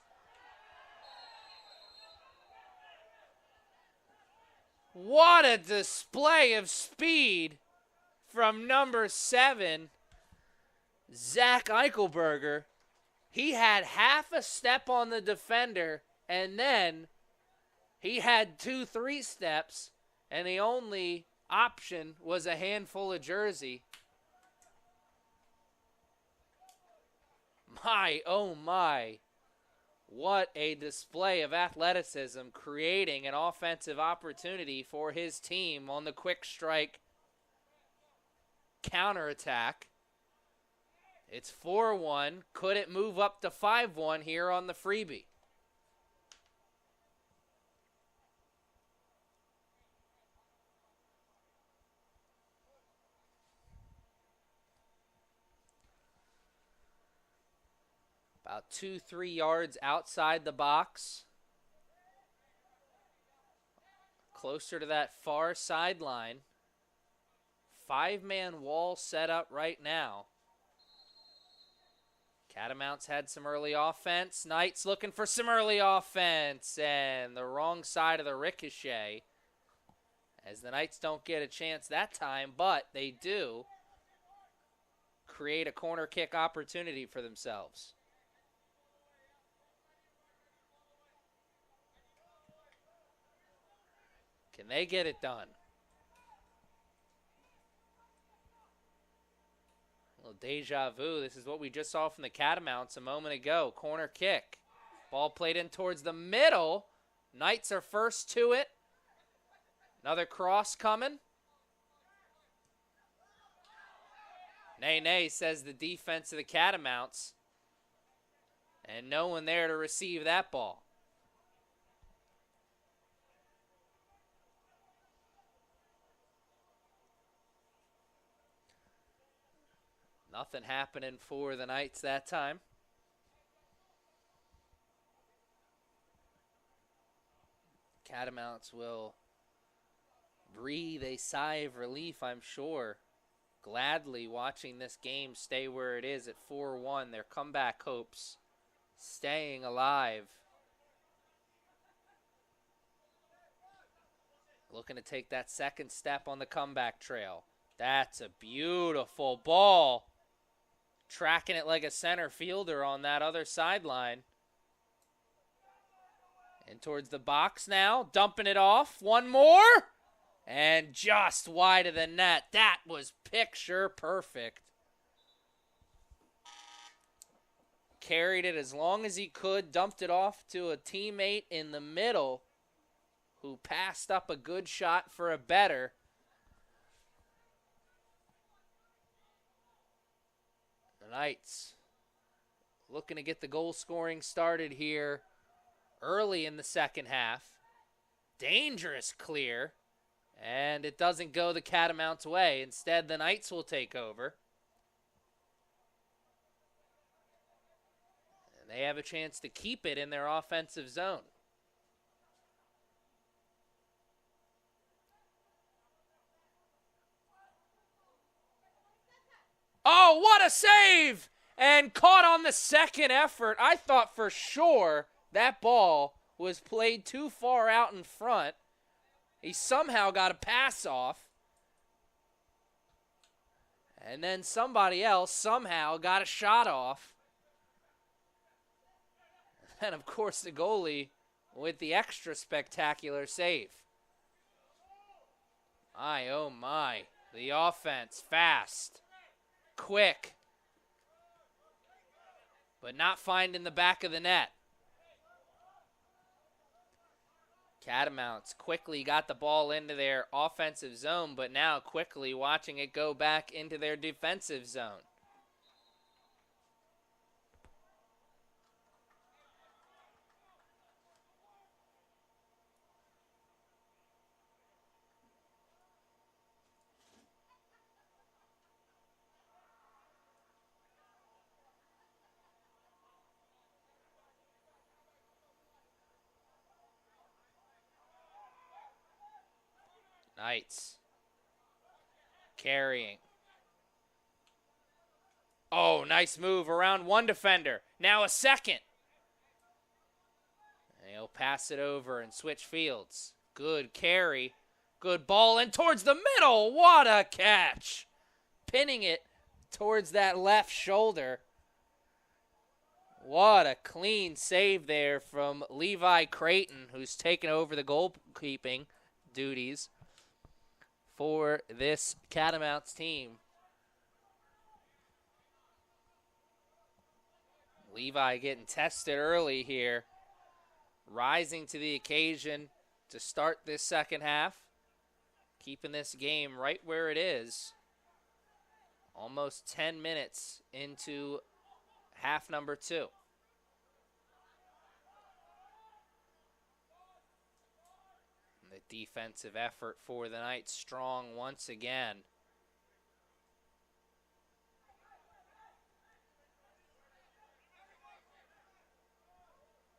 Speaker 1: What a display of speed from number 7, Zach Eichelberger. He had half a step on the defender, and then he had 2-3 steps, and the only option was a handful of jersey. My, oh my. What a display of athleticism, creating an offensive opportunity for his team on the quick strike counterattack. It's 4-1. Could it move up to 5-1 here on the freebie? About 2-3 yards outside the box. Closer to that far sideline. 5-man wall set up right now. Catamounts had some early offense. Knights looking for some early offense. And the wrong side of the ricochet. As the Knights don't get a chance that time, but they do create a corner kick opportunity for themselves. Can they get it done? A little deja vu. This is what we just saw from the Catamounts a moment ago. Corner kick. Ball played in towards the middle. Knights are first to it. Another cross coming. Nay, nay, says the defense of the Catamounts. And no one there to receive that ball. Nothing happening for the Knights that time. Catamounts will breathe a sigh of relief, I'm sure. Gladly watching this game stay where it is at 4-1. Their comeback hopes staying alive. Looking to take that second step on the comeback trail. That's a beautiful ball. Tracking it like a center fielder on that other sideline. And towards the box now. Dumping it off. One more. And just wide of the net. That was picture perfect. carried it as long as he could, dumped it off to a teammate in the middle who passed up a good shot for a better. The Knights looking to get the goal scoring started here early in the second half. Dangerous clear, and it doesn't go the Catamounts' way. Instead, the Knights will take over. And they have a chance to keep it in their offensive zone. Oh, what a save! And caught on the second effort. I thought for sure that ball was played too far out in front. He somehow got a pass off. And then somebody else somehow got a shot off. And, of course, the goalie with the extra spectacular save. My, oh, my. The offense, fast, quick, but not finding the back of the net. Catamounts quickly got the ball into their offensive zone, but now quickly watching it go back into their defensive zone. Knights carrying. Oh, nice move around one defender. Now a second. And he'll pass it over and switch fields. Good carry. Good ball and towards the middle. What a catch. Pinning it towards that left shoulder. What a clean save there from Levi Creighton, who's taken over the goalkeeping duties for this Catamounts team. Levi getting tested early here, rising to the occasion to start this second half, keeping this game right where it is. Almost 10 minutes into half number 2. The defensive effort for the Knights strong once again.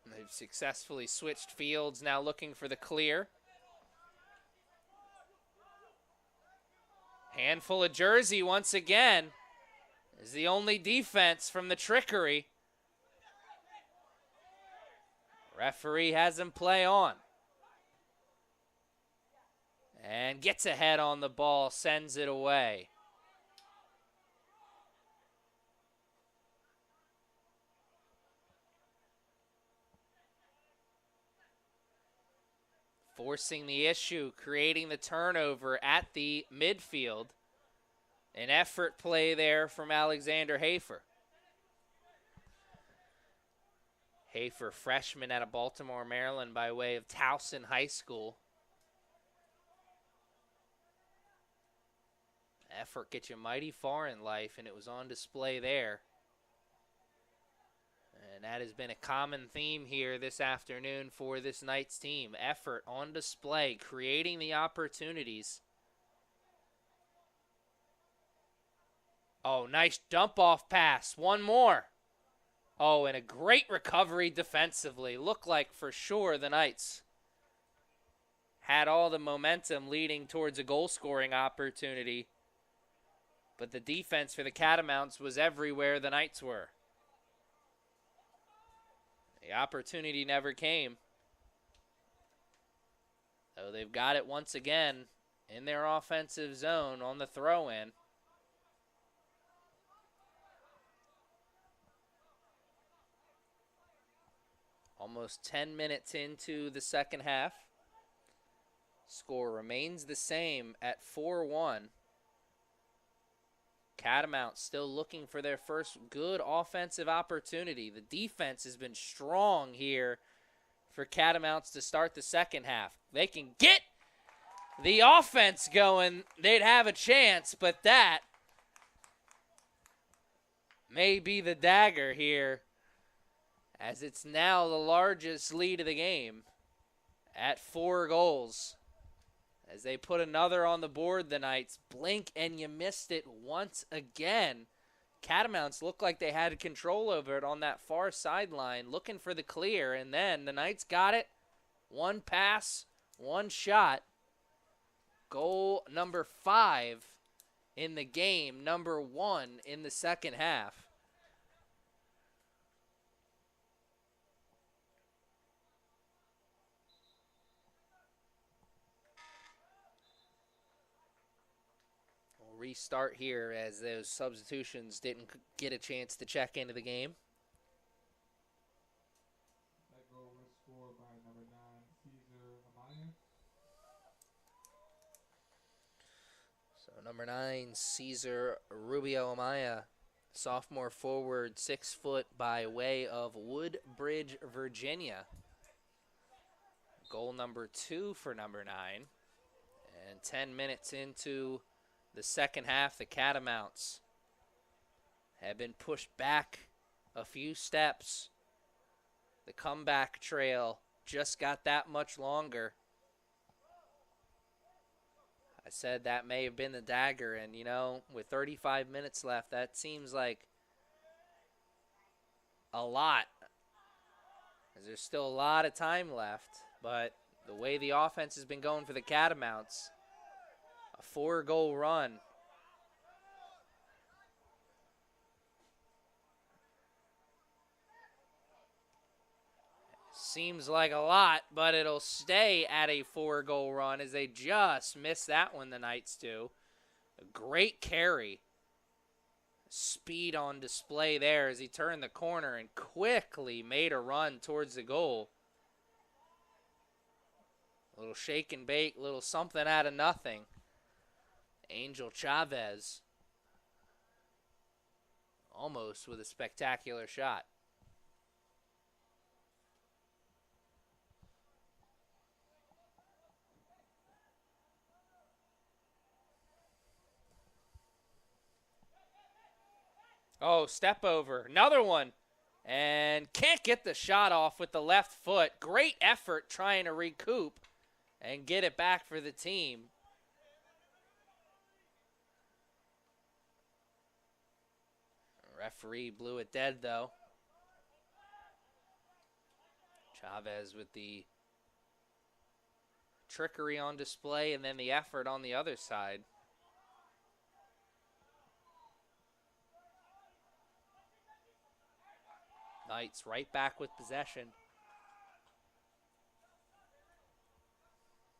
Speaker 1: They've successfully switched fields, now looking for the clear. Handful of jersey once again is the only defense from the trickery. Referee has him play on. And gets ahead on the ball, sends it away. Forcing the issue, creating the turnover at the midfield. An effort play there from Alexander Hafer. Hafer, freshman out of Baltimore, Maryland, by way of Towson High School. Effort gets you mighty far in life, and it was on display there. And that has been a common theme here this afternoon for this Knights team. Effort on display, creating the opportunities. Oh, nice dump-off pass. One more. Oh, and a great recovery defensively. Looked like for sure the Knights had all the momentum leading towards a goal-scoring opportunity. But the defense for the Catamounts was everywhere the Knights were. The opportunity never came. So they've got it once again in their offensive zone on the throw-in. Almost 10 minutes into the second half. Score remains the same at 4-1. Catamounts still looking for their first good offensive opportunity. The defense has been strong here for Catamounts to start the second half. They can get the offense going, they'd have a chance, but that may be the dagger here, as it's now the largest lead of the game at 4 goals. As they put another on the board, the Knights blink and you missed it once again. Catamounts looked like they had control over it on that far sideline, looking for the clear, and then the Knights got it. One pass, one shot. Goal number 5 in the game, number 1 in the second half. Restart here as those substitutions didn't get a chance to check into the game.
Speaker 2: That goal was scored by number 9, Caesar Amaya.
Speaker 1: So number 9, Caesar Rubio Amaya, sophomore forward, 6 foot, by way of Woodbridge, Virginia. Goal number 2 for number 9. And 10 minutes into the second half, the Catamounts have been pushed back a few steps. The comeback trail just got that much longer. I said that may have been the dagger, and, you know, with 35 minutes left, that seems like a lot. There's still a lot of time left, but the way the offense has been going for the Catamounts, a 4-goal run. Seems like a lot, but it'll stay at a 4-goal run as they just missed that one, the Knights do. A great carry. Speed on display there as he turned the corner and quickly made a run towards the goal. A little shake and bake, a little something out of nothing. Angel Chavez almost with a spectacular shot. Oh, step over. Another one. And can't get the shot off with the left foot. Great effort trying to recoup and get it back for the team. Referee blew it dead, though. Chavez with the trickery on display and then the effort on the other side. Knights right back with possession.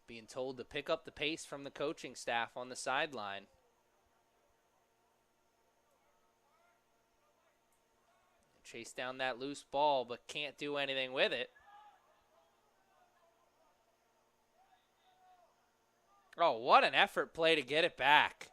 Speaker 1: Being told to pick up the pace from the coaching staff on the sideline. Chase down that loose ball, but can't do anything with it. Oh, what an effort play to get it back.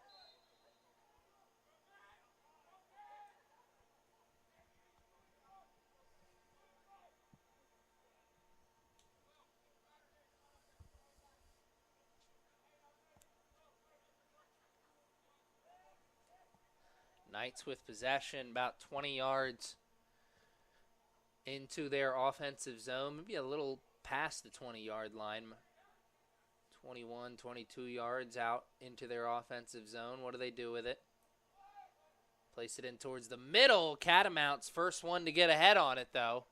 Speaker 1: Knights with possession, about 20 yards into their offensive zone, maybe a little past the 20-yard line, 21, 22 yards out into their offensive zone. What do they do with it? Place it in towards the middle. Catamounts, first one to get ahead on it, though.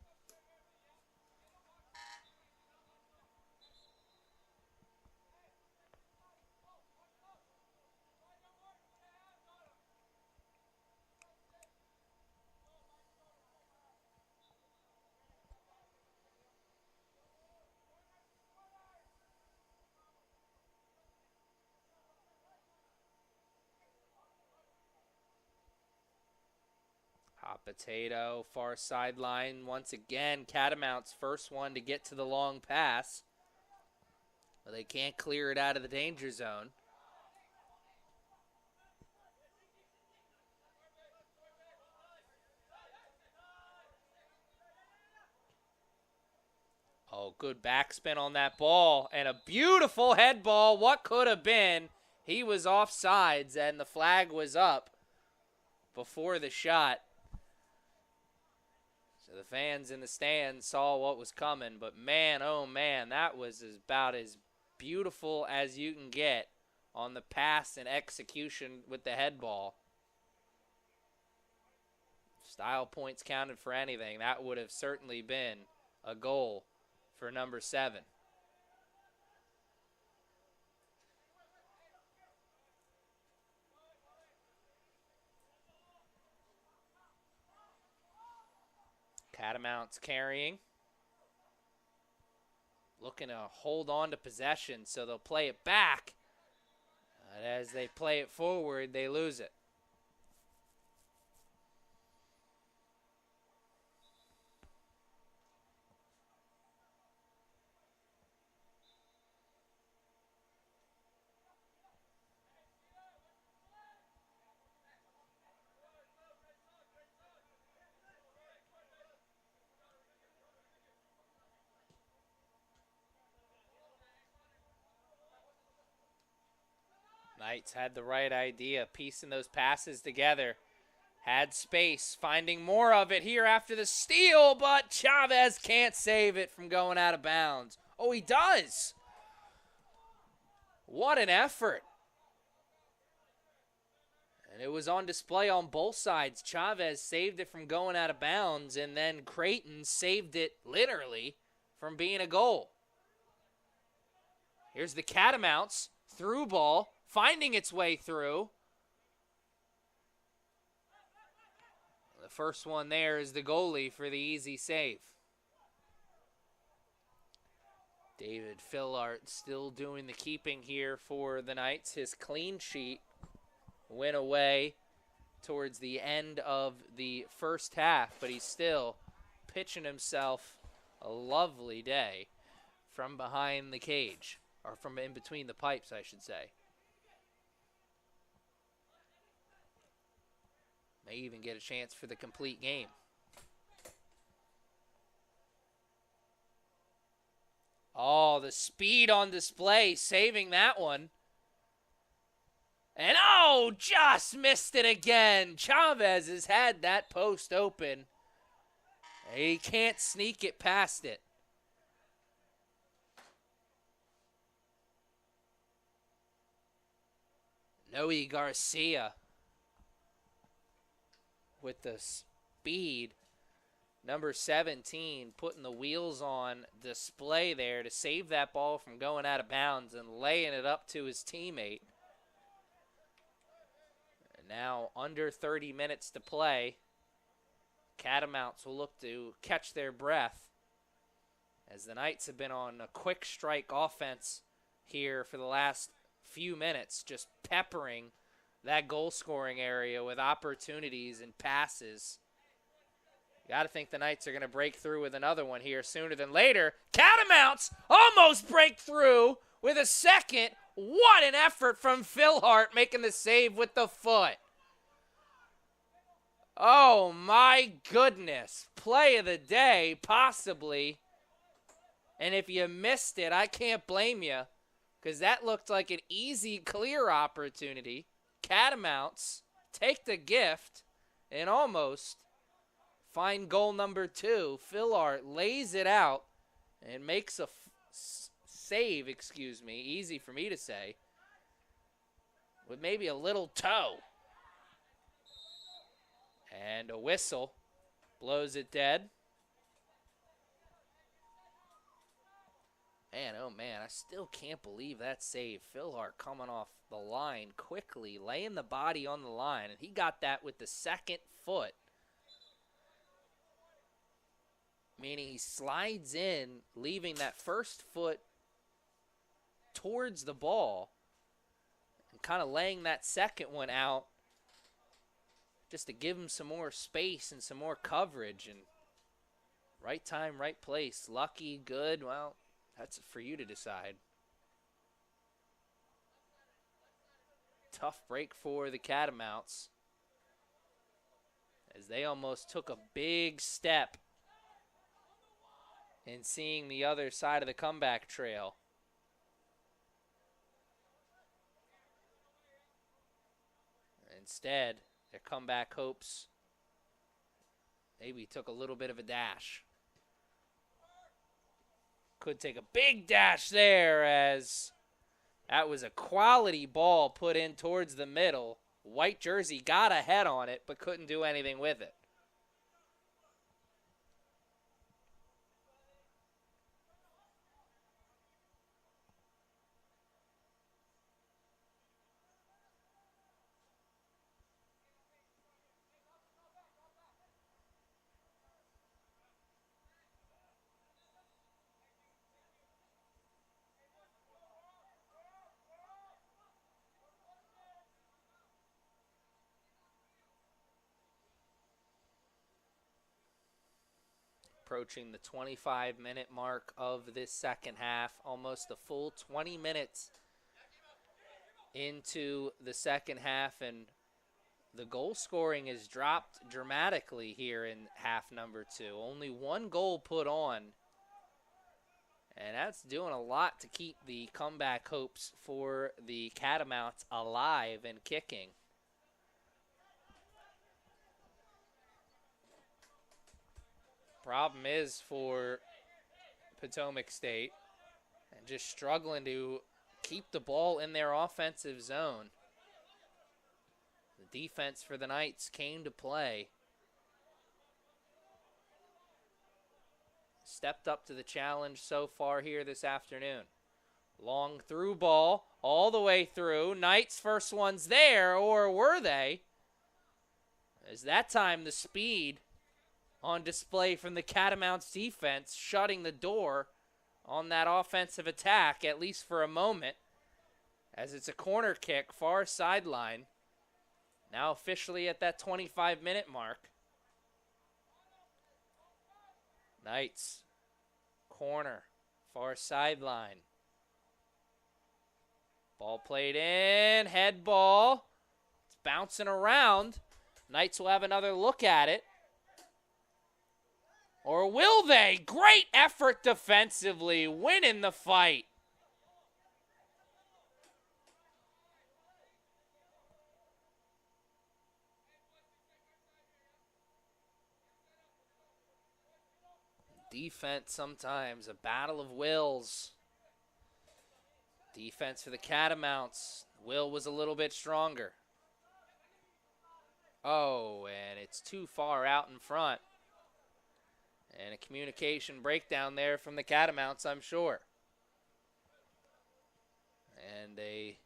Speaker 1: Hot potato, far sideline. Once again, Catamounts first one to get to the long pass. But they can't clear it out of the danger zone. Oh, good backspin on that ball. And a beautiful head ball. What could have been? He was offsides, and the flag was up before the shot. So the fans in the stands saw what was coming. But, man, oh, man, that was about as beautiful as you can get on the pass and execution with the head ball. Style points counted for anything. That would have certainly been a goal for number 7. Catamounts carrying. Looking to hold on to possession, so they'll play it back. But as they play it forward, they lose it. Knights had the right idea, piecing those passes together. Had space, finding more of it here after the steal, but Chavez can't save it from going out of bounds. Oh, he does. What an effort. And it was on display on both sides. Chavez saved it from going out of bounds, and then Creighton saved it literally from being a goal. Here's the Catamounts, through ball, finding its way through. The first one there is the goalie for the easy save. David Fillart still doing the keeping here for the Knights. His clean sheet went away towards the end of the first half, but he's still pitching himself a lovely day from behind the cage, or from in between the pipes, I should say. May even get a chance for the complete game. Oh, the speed on display, saving that one. And oh, just missed it again. Chavez has had that post open. He can't sneak it past it. Noe Garcia with the speed. Number 17 putting the wheels on display there to save that ball from going out of bounds and laying it up to his teammate. And now under 30 minutes to play. Catamounts will look to catch their breath as the Knights have been on a quick strike offense here for the last few minutes, just peppering that goal scoring area with opportunities and passes. Got to think the Knights are going to break through with another one here sooner than later. Catamounts almost break through with a second. What an effort from Fillart making the save with the foot. Oh my goodness. Play of the day, possibly. And if you missed it, I can't blame you, because that looked like an easy, clear opportunity. Catamounts take the gift and almost find goal number 2. Fillart lays it out and makes a save, easy for me to say, with maybe a little toe. And a whistle blows it dead. Man, oh man, I still can't believe that save. Fillart coming off the line quickly, laying the body on the line, and he got that with the second foot. Meaning he slides in, leaving that first foot towards the ball, and kind of laying that second one out just to give him some more space and some more coverage. And right time, right place. Lucky, good, well, that's for you to decide. Tough break for the Catamounts, as they almost took a big step and seeing the other side of the comeback trail. Instead, their comeback hopes maybe took a little bit of a dash. Could take a big dash there, as that was a quality ball put in towards the middle. White jersey got ahead on it, but couldn't do anything with it. Approaching the 25-minute mark of this second half, almost a full 20 minutes into the second half, and the goal scoring has dropped dramatically here in half number 2. Only one goal put on, and that's doing a lot to keep the comeback hopes for the Catamounts alive and kicking. Problem is for Potomac State, and just struggling to keep the ball in their offensive zone. The defense for the Knights came to play. Stepped up to the challenge so far here this afternoon. Long through ball, all the way through. Knights' first one's there, or were they? As that time the speed on display from the Catamounts defense, shutting the door on that offensive attack, at least for a moment, as it's a corner kick, far sideline. Now officially at that 25-minute mark. Knights, corner, far sideline. Ball played in, head ball. It's bouncing around. Knights will have another look at it. Or will they? Great effort defensively, winning the fight. Defense sometimes, a battle of wills. Defense for the Catamounts. Will was a little bit stronger. Oh, and it's too far out in front. And a communication breakdown there from the Catamounts, I'm sure. And a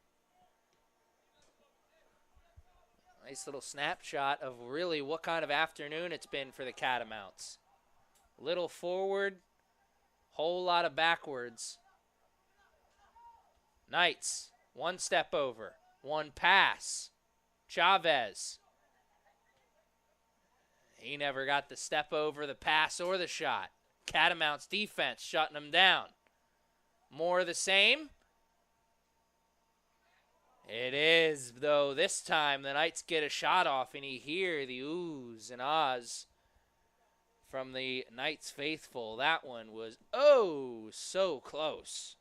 Speaker 1: nice little snapshot of really what kind of afternoon it's been for the Catamounts. Little forward, whole lot of backwards. Knights, one step over, one pass. Chavez. He never got the step over, the pass, or the shot. Catamounts defense shutting him down. More of the same. It is, though, this time the Knights get a shot off, and you hear the oohs and ahs from the Knights faithful. That one was, oh, so close.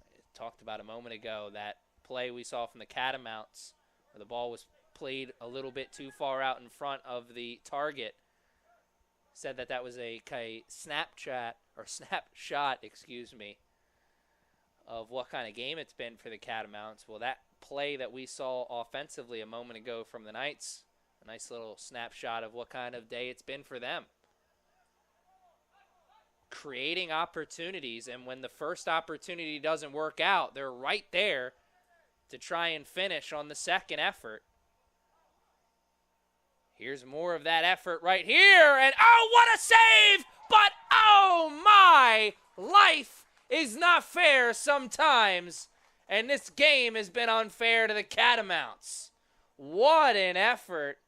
Speaker 1: I talked about a moment ago that play we saw from the Catamounts where the ball was played a little bit too far out in front of the target. Said that was a snapshot, of what kind of game it's been for the Catamounts. Well, that play that we saw offensively a moment ago from the Knights, a nice little snapshot of what kind of day it's been for them. Creating opportunities, and when the first opportunity doesn't work out, they're right there to try and finish on the second effort. Here's more of that effort right here, and oh, what a save! But oh my, life is not fair sometimes, and this game has been unfair to the Catamounts. What an effort.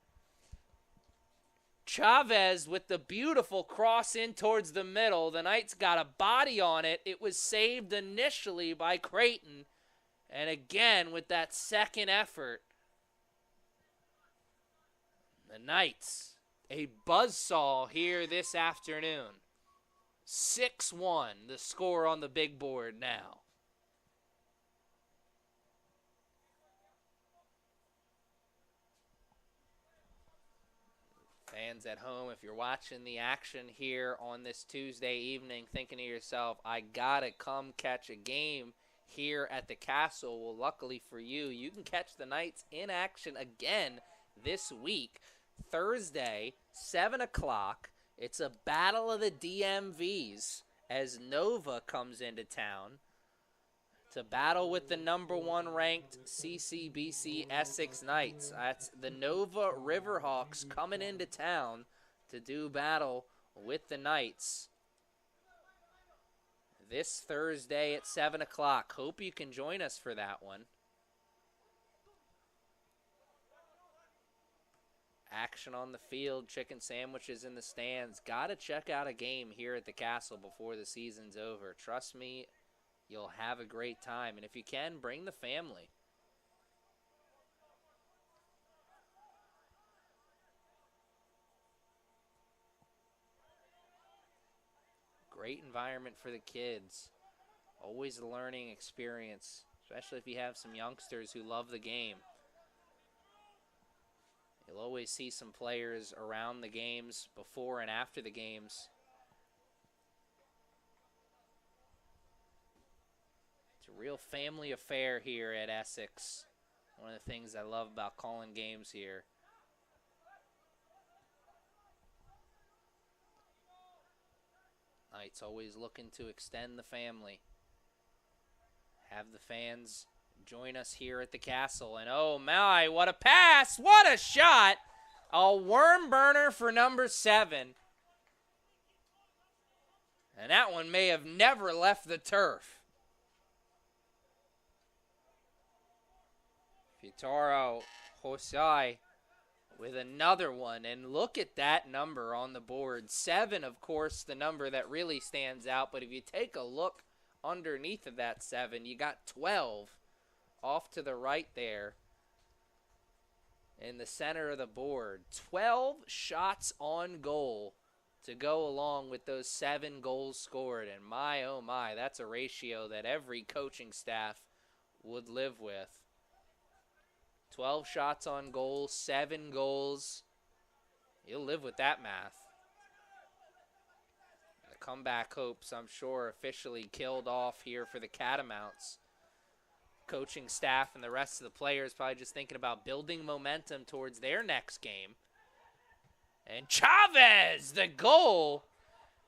Speaker 1: Chavez with the beautiful cross in towards the middle. The Knights got a body on it. It was saved initially by Creighton, and again with that second effort, the Knights a buzzsaw here this afternoon. 6-1, the score on the big board now. Fans at home, if you're watching the action here on this Tuesday evening, thinking to yourself, I gotta come catch a game here at the Castle. Well, luckily for you, you can catch the Knights in action again this week. Thursday, 7 o'clock. It's a battle of the DMVs as Nova comes into town to battle with the number 1 ranked CCBC Essex Knights. That's the Nova Riverhawks coming into town to do battle with the Knights this Thursday at 7 o'clock. Hope you can join us for that one. Action on the field, chicken sandwiches in the stands. Gotta check out a game here at the Castle before the season's over. Trust me, you'll have a great time. And if you can, bring the family. Great environment for the kids. Always a learning experience, especially if you have some youngsters who love the game. You'll always see some players around the games, before and after the games. It's a real family affair here at Essex. One of the things I love about calling games here. Knights always looking to extend the family. Have the fans join us here at the Castle. And oh my, what a pass! What a shot! A worm burner for number 7. And that one may have never left the turf. Futaro Hosai with another one. And look at that number on the board. 7, of course, the number that really stands out. But if you take a look underneath of that 7, you got 12 off to the right there in the center of the board. 12 shots on goal to go along with those 7 goals scored. And my, oh my, that's a ratio that every coaching staff would live with. 12 shots on goal, 7 goals. You'll live with that math. The comeback hopes, I'm sure, officially killed off here for the Catamounts. Coaching staff and the rest of the players probably just thinking about building momentum towards their next game. And Chavez, the goal,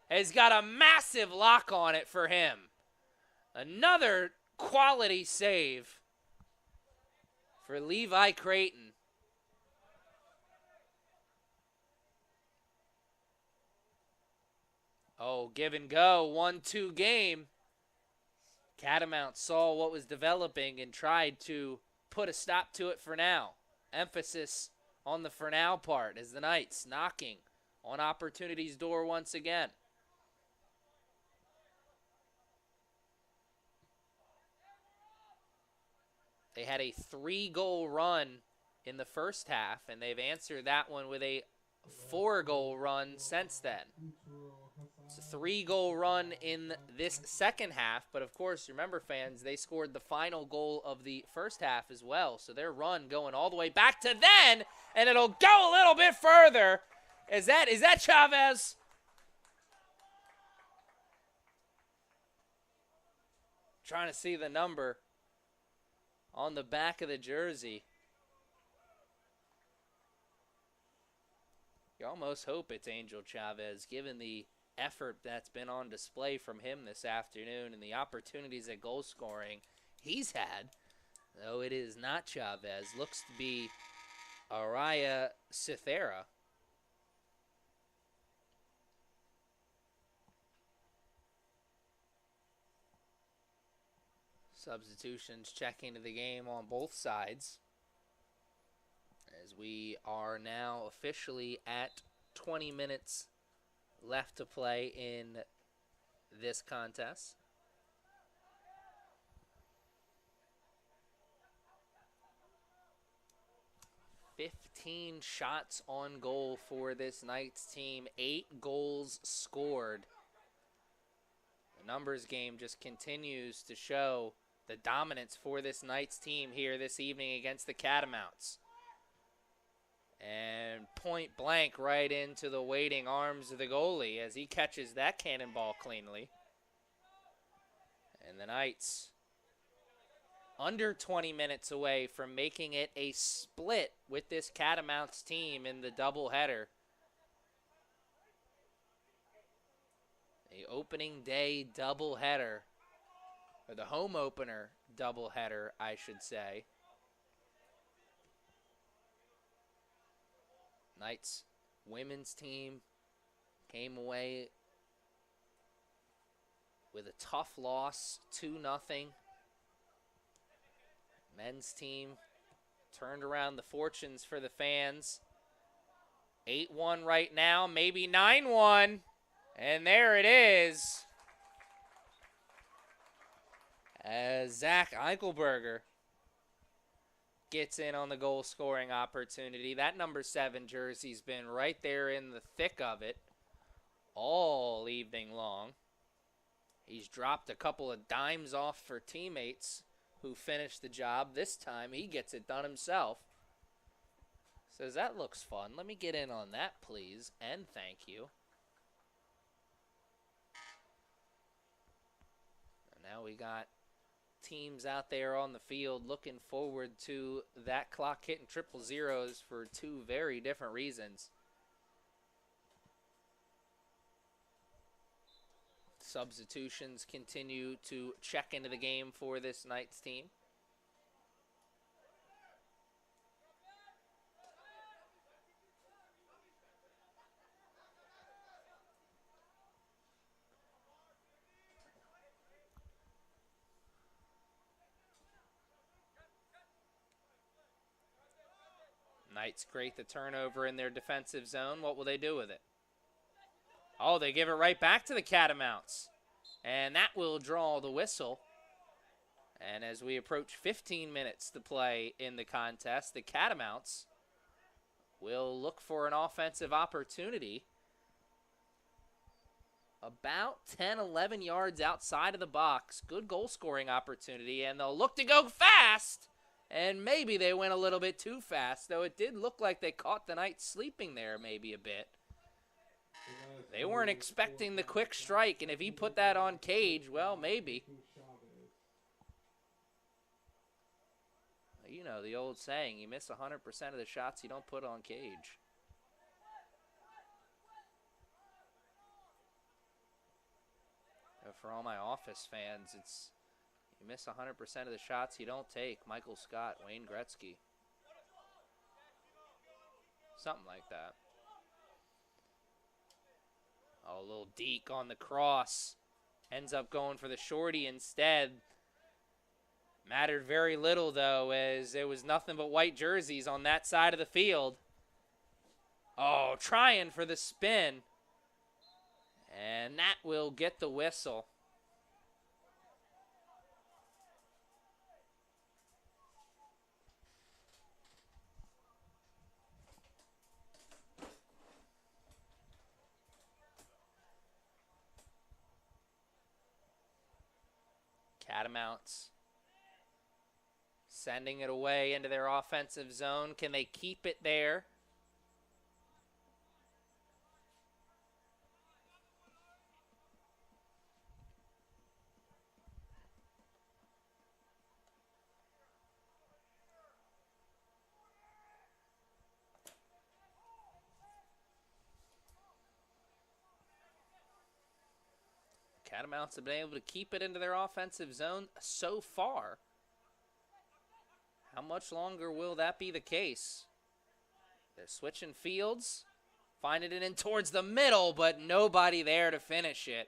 Speaker 1: has got a massive lock on it for him. Another quality save for Levi Creighton. Oh, give and go, 1-2 game. Catamounts saw what was developing and tried to put a stop to it for now. Emphasis on the for now part as the Knights knocking on opportunity's door once again. They had a 3-goal run in the first half, and they've answered that one with a 4-goal run since then. It's a 3-goal run in this second half, but of course, remember fans, they scored the final goal of the first half as well, so their run going all the way back to then, and it'll go a little bit further. Is that Chavez? Trying to see the number on the back of the jersey. You almost hope it's Angel Chavez, given the effort that's been on display from him this afternoon and the opportunities at goal scoring he's had. Though it is not Chavez. Looks to be Araya Cithera. Substitutions checking into the game on both sides, as we are now officially at 20 minutes left to play in this contest. 15 shots on goal for this Knights team. 8 goals scored. The numbers game just continues to show the dominance for this Knights team here this evening against the Catamounts. And point blank right into the waiting arms of the goalie as he catches that cannonball cleanly. And the Knights under 20 minutes away from making it a split with this Catamounts team in the doubleheader. The opening day doubleheader, or the home opener doubleheader, I should say. Knights women's team came away with a tough loss, 2-0. Men's team turned around the fortunes for the fans. 8-1 right now, maybe 9-1. And there it is. As Zach Eichelberger gets in on the goal scoring opportunity. That number 7 jersey's been right there in the thick of it all evening long. He's dropped a couple of dimes off for teammates who finished the job. This time he gets it done himself. Says, that looks fun. Let me get in on that, please, and thank you. And now we got teams out there on the field looking forward to that clock hitting triple zeros for 2 very different reasons. Substitutions continue to check into the game for this Knights team. Knights create the turnover in their defensive zone. What will they do with it? Oh, they give it right back to the Catamounts. And that will draw the whistle. And as we approach 15 minutes to play in the contest, the Catamounts will look for an offensive opportunity about 10, 11 yards outside of the box. Good goal scoring opportunity, and they'll look to go fast. And maybe they went a little bit too fast, though it did look like they caught the Knights sleeping there maybe a bit. They weren't expecting the quick strike, and if he put that on Cage, well, maybe. You know the old saying, you miss 100% of the shots you don't put on Cage. For all my Office fans, it's you miss 100% of the shots you don't take. Michael Scott, Wayne Gretzky. Something like that. Oh, a little deke on the cross. Ends up going for the shorty instead. Mattered very little, though, as there was nothing but white jerseys on that side of the field. Oh, trying for the spin. And that will get the whistle. Catamounts sending it away into their offensive zone. Can they keep it there? Catamounts have been able to keep it into their offensive zone so far. How much longer will that be the case? They're switching fields, finding it in towards the middle, but nobody there to finish it.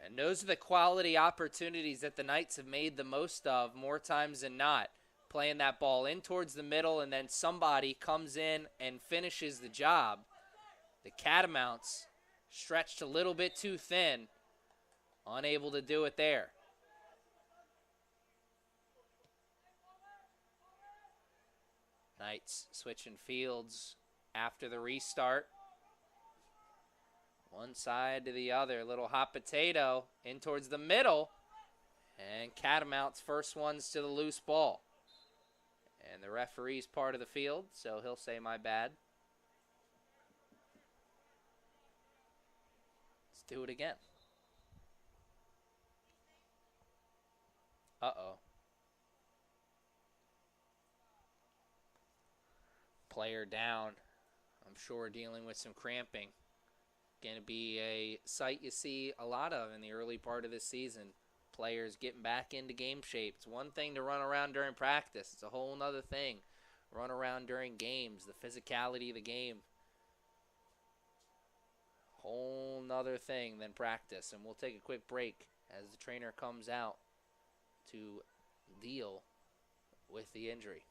Speaker 1: And those are the quality opportunities that the Knights have made the most of more times than not. Playing that ball in towards the middle, and then somebody comes in and finishes the job. The Catamounts stretched a little bit too thin, unable to do it there. Knights switching fields after the restart. One side to the other. Little hot potato in towards the middle. And Catamounts first ones to the loose ball. And the referee's part of the field, so he'll say my bad. Let's do it again. Uh-oh. Player down. I'm sure dealing with some cramping. Going to be a sight you see a lot of in the early part of this season. Players getting back into game shape. It's one thing to run around during practice. It's a whole other thing. Run around during games, the physicality of the game. Whole nother thing than practice. And we'll take a quick break as the trainer comes out to deal with the injury.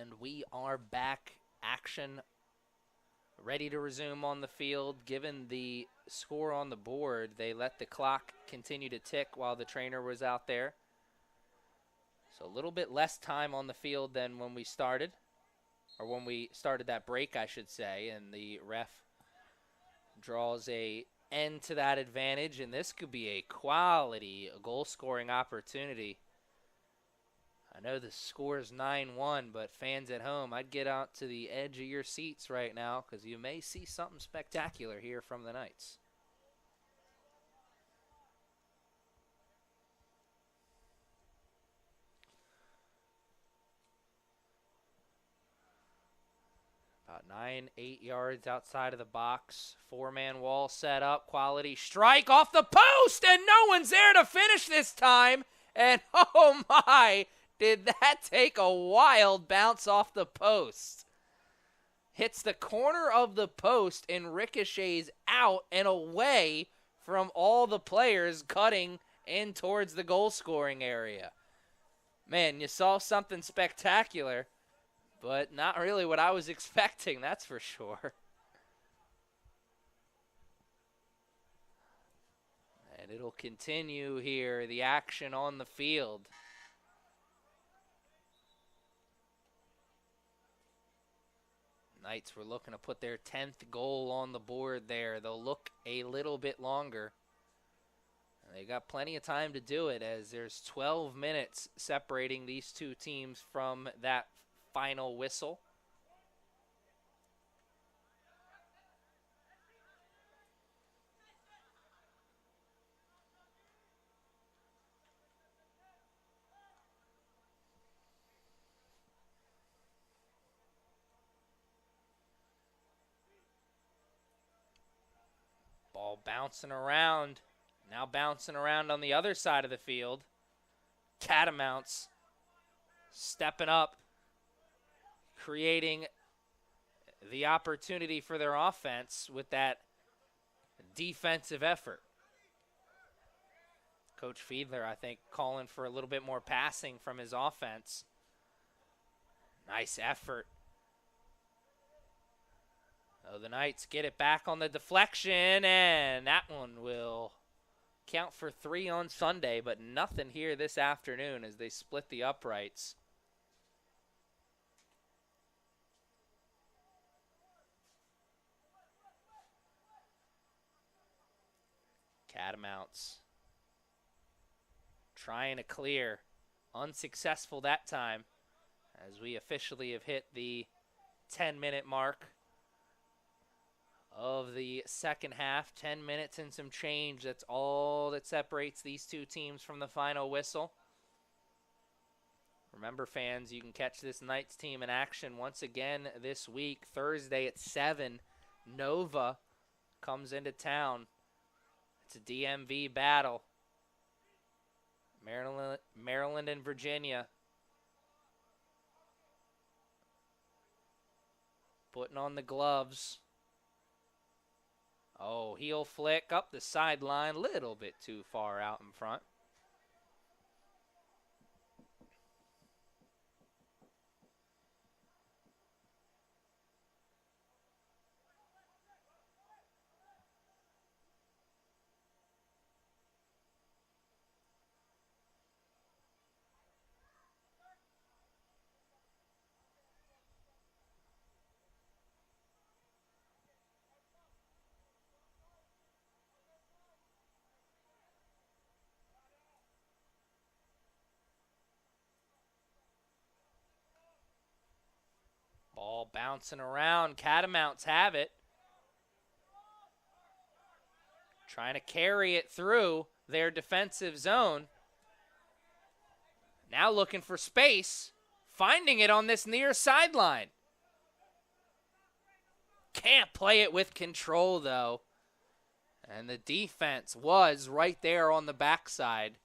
Speaker 1: And we are back. Action ready to resume on the field. Given the score on the board, they let the clock continue to tick while the trainer was out there. So a little bit less time on the field than when we started, or when we started that break, I should say, and the ref draws a end to that advantage, and this could be a quality goal-scoring opportunity. I know the score is 9-1, but fans at home, I'd get out to the edge of your seats right now because you may see something spectacular here from the Knights. About 8 yards outside of the box. Four-man wall set up. Quality strike off the post, and no one's there to finish this time. And oh my, did that take a wild bounce off the post. Hits the corner of the post and ricochets out and away from all the players cutting in towards the goal-scoring area. Man, you saw something spectacular, but not really what I was expecting, that's for sure. And it'll continue here, the action on the field. Knights were looking to put their 10th goal on the board there. They'll look a little bit longer. They got plenty of time to do it as there's 12 minutes separating these two teams from that final whistle. Ball bouncing around. Now bouncing around on the other side of the field. Catamounts stepping up, creating the opportunity for their offense with that defensive effort. Coach Fiedler, I think, calling for a little bit more passing from his offense. Nice effort. Oh, the Knights get it back on the deflection, and that one will count for 3 on Sunday, but nothing here this afternoon as they split the uprights. Catamounts trying to clear. Unsuccessful that time, as we officially have hit the 10-minute mark of the second half. 10 minutes and some change. That's all that separates these two teams from the final whistle. Remember, fans, you can catch this Knights team in action once again this week. Thursday at 7, Nova comes into town. It's a DMV battle. Maryland and Virginia putting on the gloves. Oh, heel flick up the sideline, little bit too far out in front. Ball bouncing around. Catamounts have it. Trying to carry it through their defensive zone. Now looking for space. Finding it on this near sideline. Can't play it with control, though. And the defense was right there on the backside.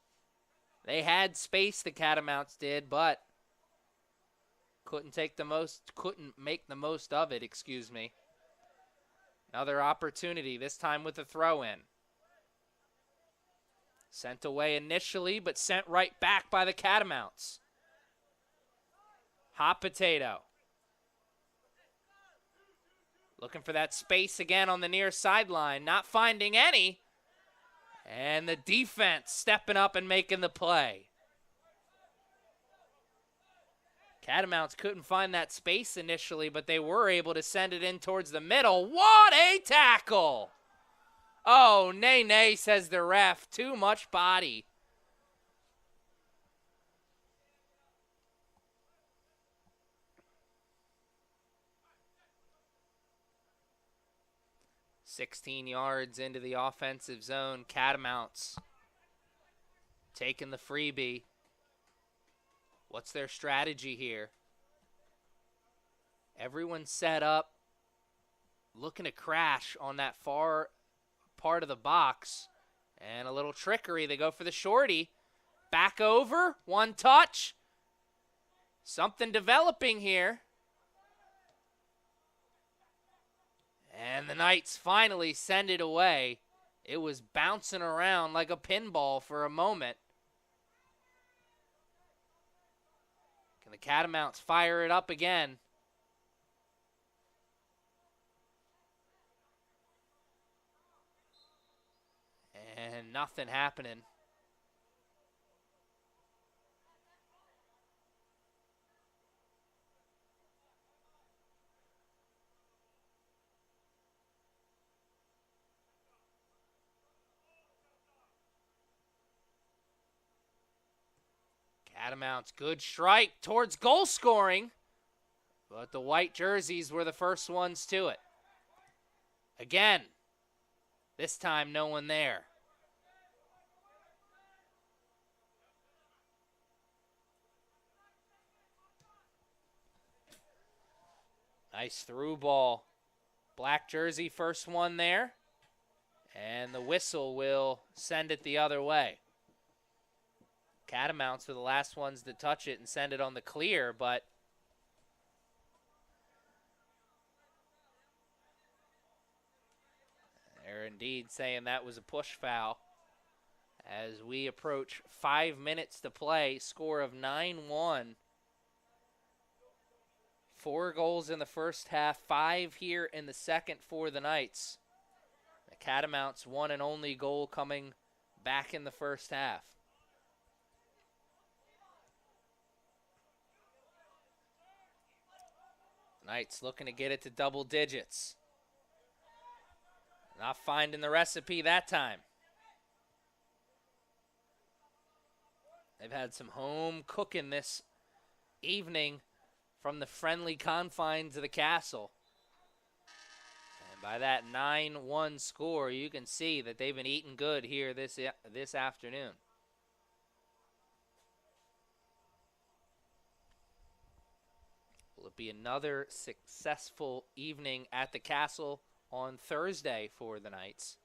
Speaker 1: They had space, the Catamounts did, but couldn't make the most of it, excuse me. Another opportunity, this time with a throw-in. Sent away initially, but sent right back by the Catamounts. Hot potato. Looking for that space again on the near sideline, not finding any. And the defense stepping up and making the play. Catamounts couldn't find that space initially, but they were able to send it in towards the middle. What a tackle! Oh, nay, says the ref. Too much body. "16 yards into the offensive zone. Catamounts taking the freebie. What's their strategy here? Everyone's set up, looking to crash on that far part of the box. And a little trickery. They go for the shorty. Back over. One touch. Something developing here. And the Knights finally send it away. It was bouncing around like a pinball for a moment. Can the Catamounts fire it up again? And nothing happening. Catamounts, good strike towards goal scoring. But the white jerseys were the first ones to it. Again, this time no one there. Nice through ball. Black jersey, first one there. And the whistle will send it the other way. Catamounts were the last ones to touch it and send it on the clear, but they're indeed saying that was a push foul. As we approach 5 minutes to play, score of 9-1. 4 goals in the first half, 5 here in the second for the Knights. The Catamounts' one and only goal coming back in the first half. Knights looking to get it to double digits. Not finding the recipe that time. They've had some home cooking this evening from the friendly confines of the castle. And by that 9-1 score, you can see that they've been eating good here this afternoon. Will it be another successful evening at the castle on Thursday for the Knights?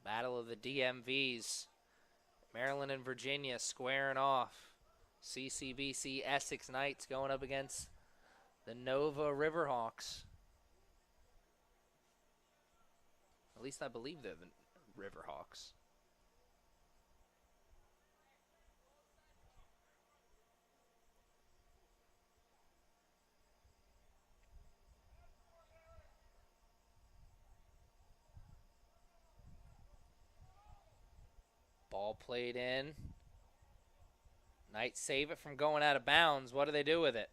Speaker 1: Battle of the DMVs. Maryland and Virginia squaring off. CCBC Essex Knights going up against the Nova Riverhawks. At least I believe they're the Riverhawks. Ball played in. Knights save it from going out of bounds. What do they do with it?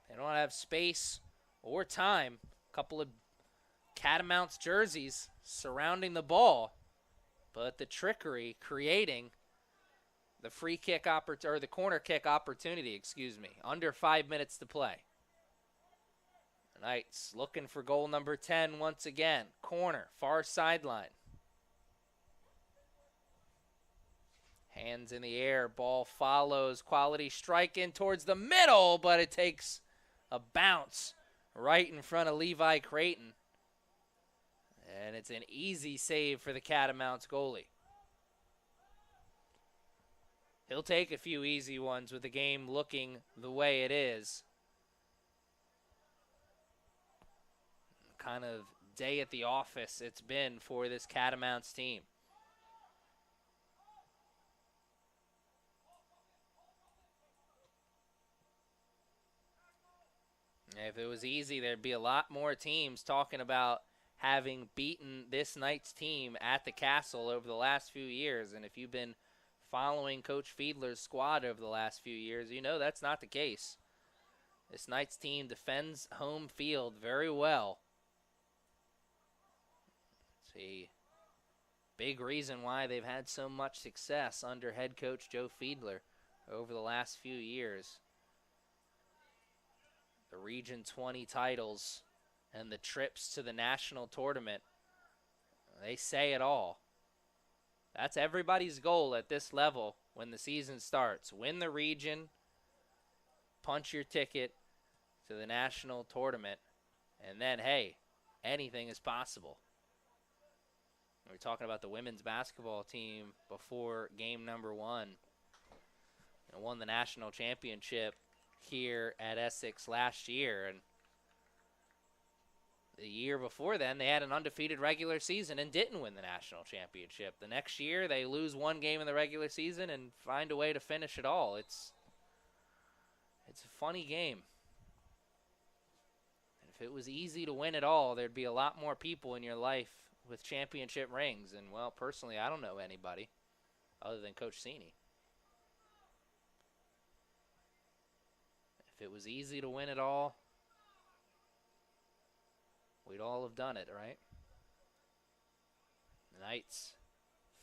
Speaker 1: They don't have space or time. A couple of Catamounts jerseys surrounding the ball, but the trickery creating the free kick or the corner kick opportunity, under 5 minutes to play. The Knights looking for goal number 10 once again. Corner, far sideline. Hands in the air, ball follows, quality strike in towards the middle, but it takes a bounce right in front of Levi Creighton. And it's an easy save for the Catamounts goalie. He'll take a few easy ones with the game looking the way it is. Kind of day at the office it's been for this Catamounts team. If it was easy, there'd be a lot more teams talking about having beaten this Knights team at the castle over the last few years. And if you've been following Coach Fiedler's squad over the last few years, you know that's not the case. This Knights team defends home field very well. It's a big reason why they've had so much success under head coach Joe Fiedler over the last few years. The Region 20 titles and the trips to the national tournament, they say it all. That's everybody's goal at this level when the season starts. Win the region, punch your ticket to the national tournament, and then, hey, anything is possible. We were talking about the women's basketball team before game number 1. They won the national championship here at Essex last year, and the year before then they had an undefeated regular season and didn't win the national championship. The next year they lose one game in the regular season and find a way to finish it all. It's a funny game. And if it was easy to win it all, there'd be a lot more people in your life with championship rings, and well, personally I don't know anybody other than Coach Cini. If it was easy to win it all, we'd all have done it, right? The Knights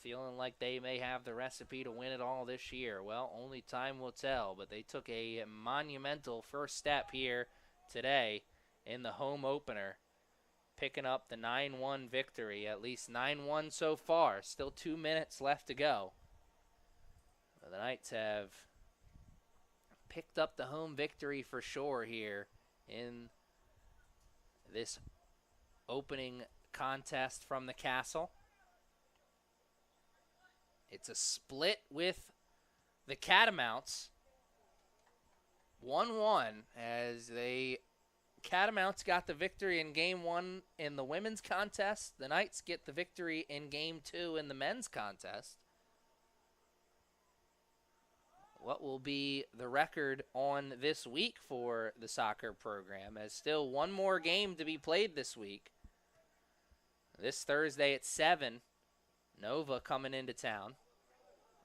Speaker 1: feeling like they may have the recipe to win it all this year. Well, only time will tell, but they took a monumental first step here today in the home opener, picking up the 9-1 victory, at least 9-1 so far. Still 2 minutes left to go. The Knights have picked up the home victory for sure here in this opening contest from the castle. It's a split with the Catamounts. 1-1 as the Catamounts got the victory in game 1 in the women's contest. The Knights get the victory in game 2 in the men's contest. What will be the record on this week for the soccer program? As still one more game to be played this week. This Thursday at 7, Nova coming into town.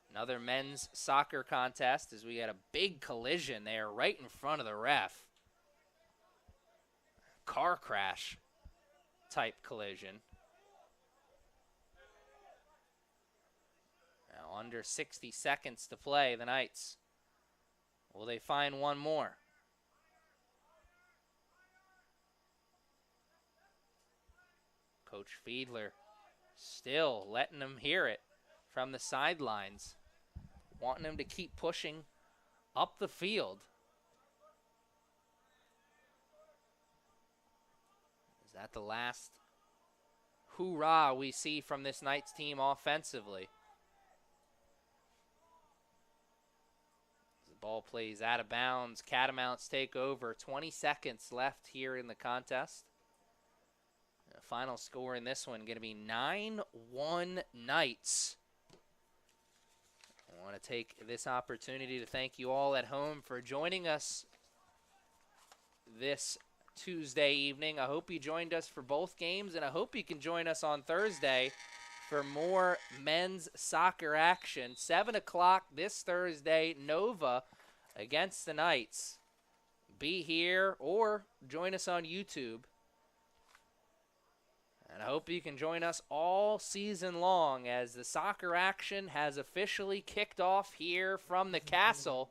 Speaker 1: Another men's soccer contest as we had a big collision there right in front of the ref. Car crash type collision. Now Under 60 seconds to play, the Knights. Will they find one more? Coach Fiedler still letting them hear it from the sidelines, wanting them to keep pushing up the field. Is that the last hoorah we see from this Knights team offensively? The ball plays out of bounds. Catamounts take over. 20 seconds left here in the contest. The final score in this one going to be 9-1 Knights. I want to take this opportunity to thank you all at home for joining us this Tuesday evening. I hope you joined us for both games, and I hope you can join us on Thursday for more men's soccer action. 7 o'clock this Thursday, Nova against the Knights. Be here or join us on YouTube. And I hope you can join us all season long as the soccer action has officially kicked off here from the castle.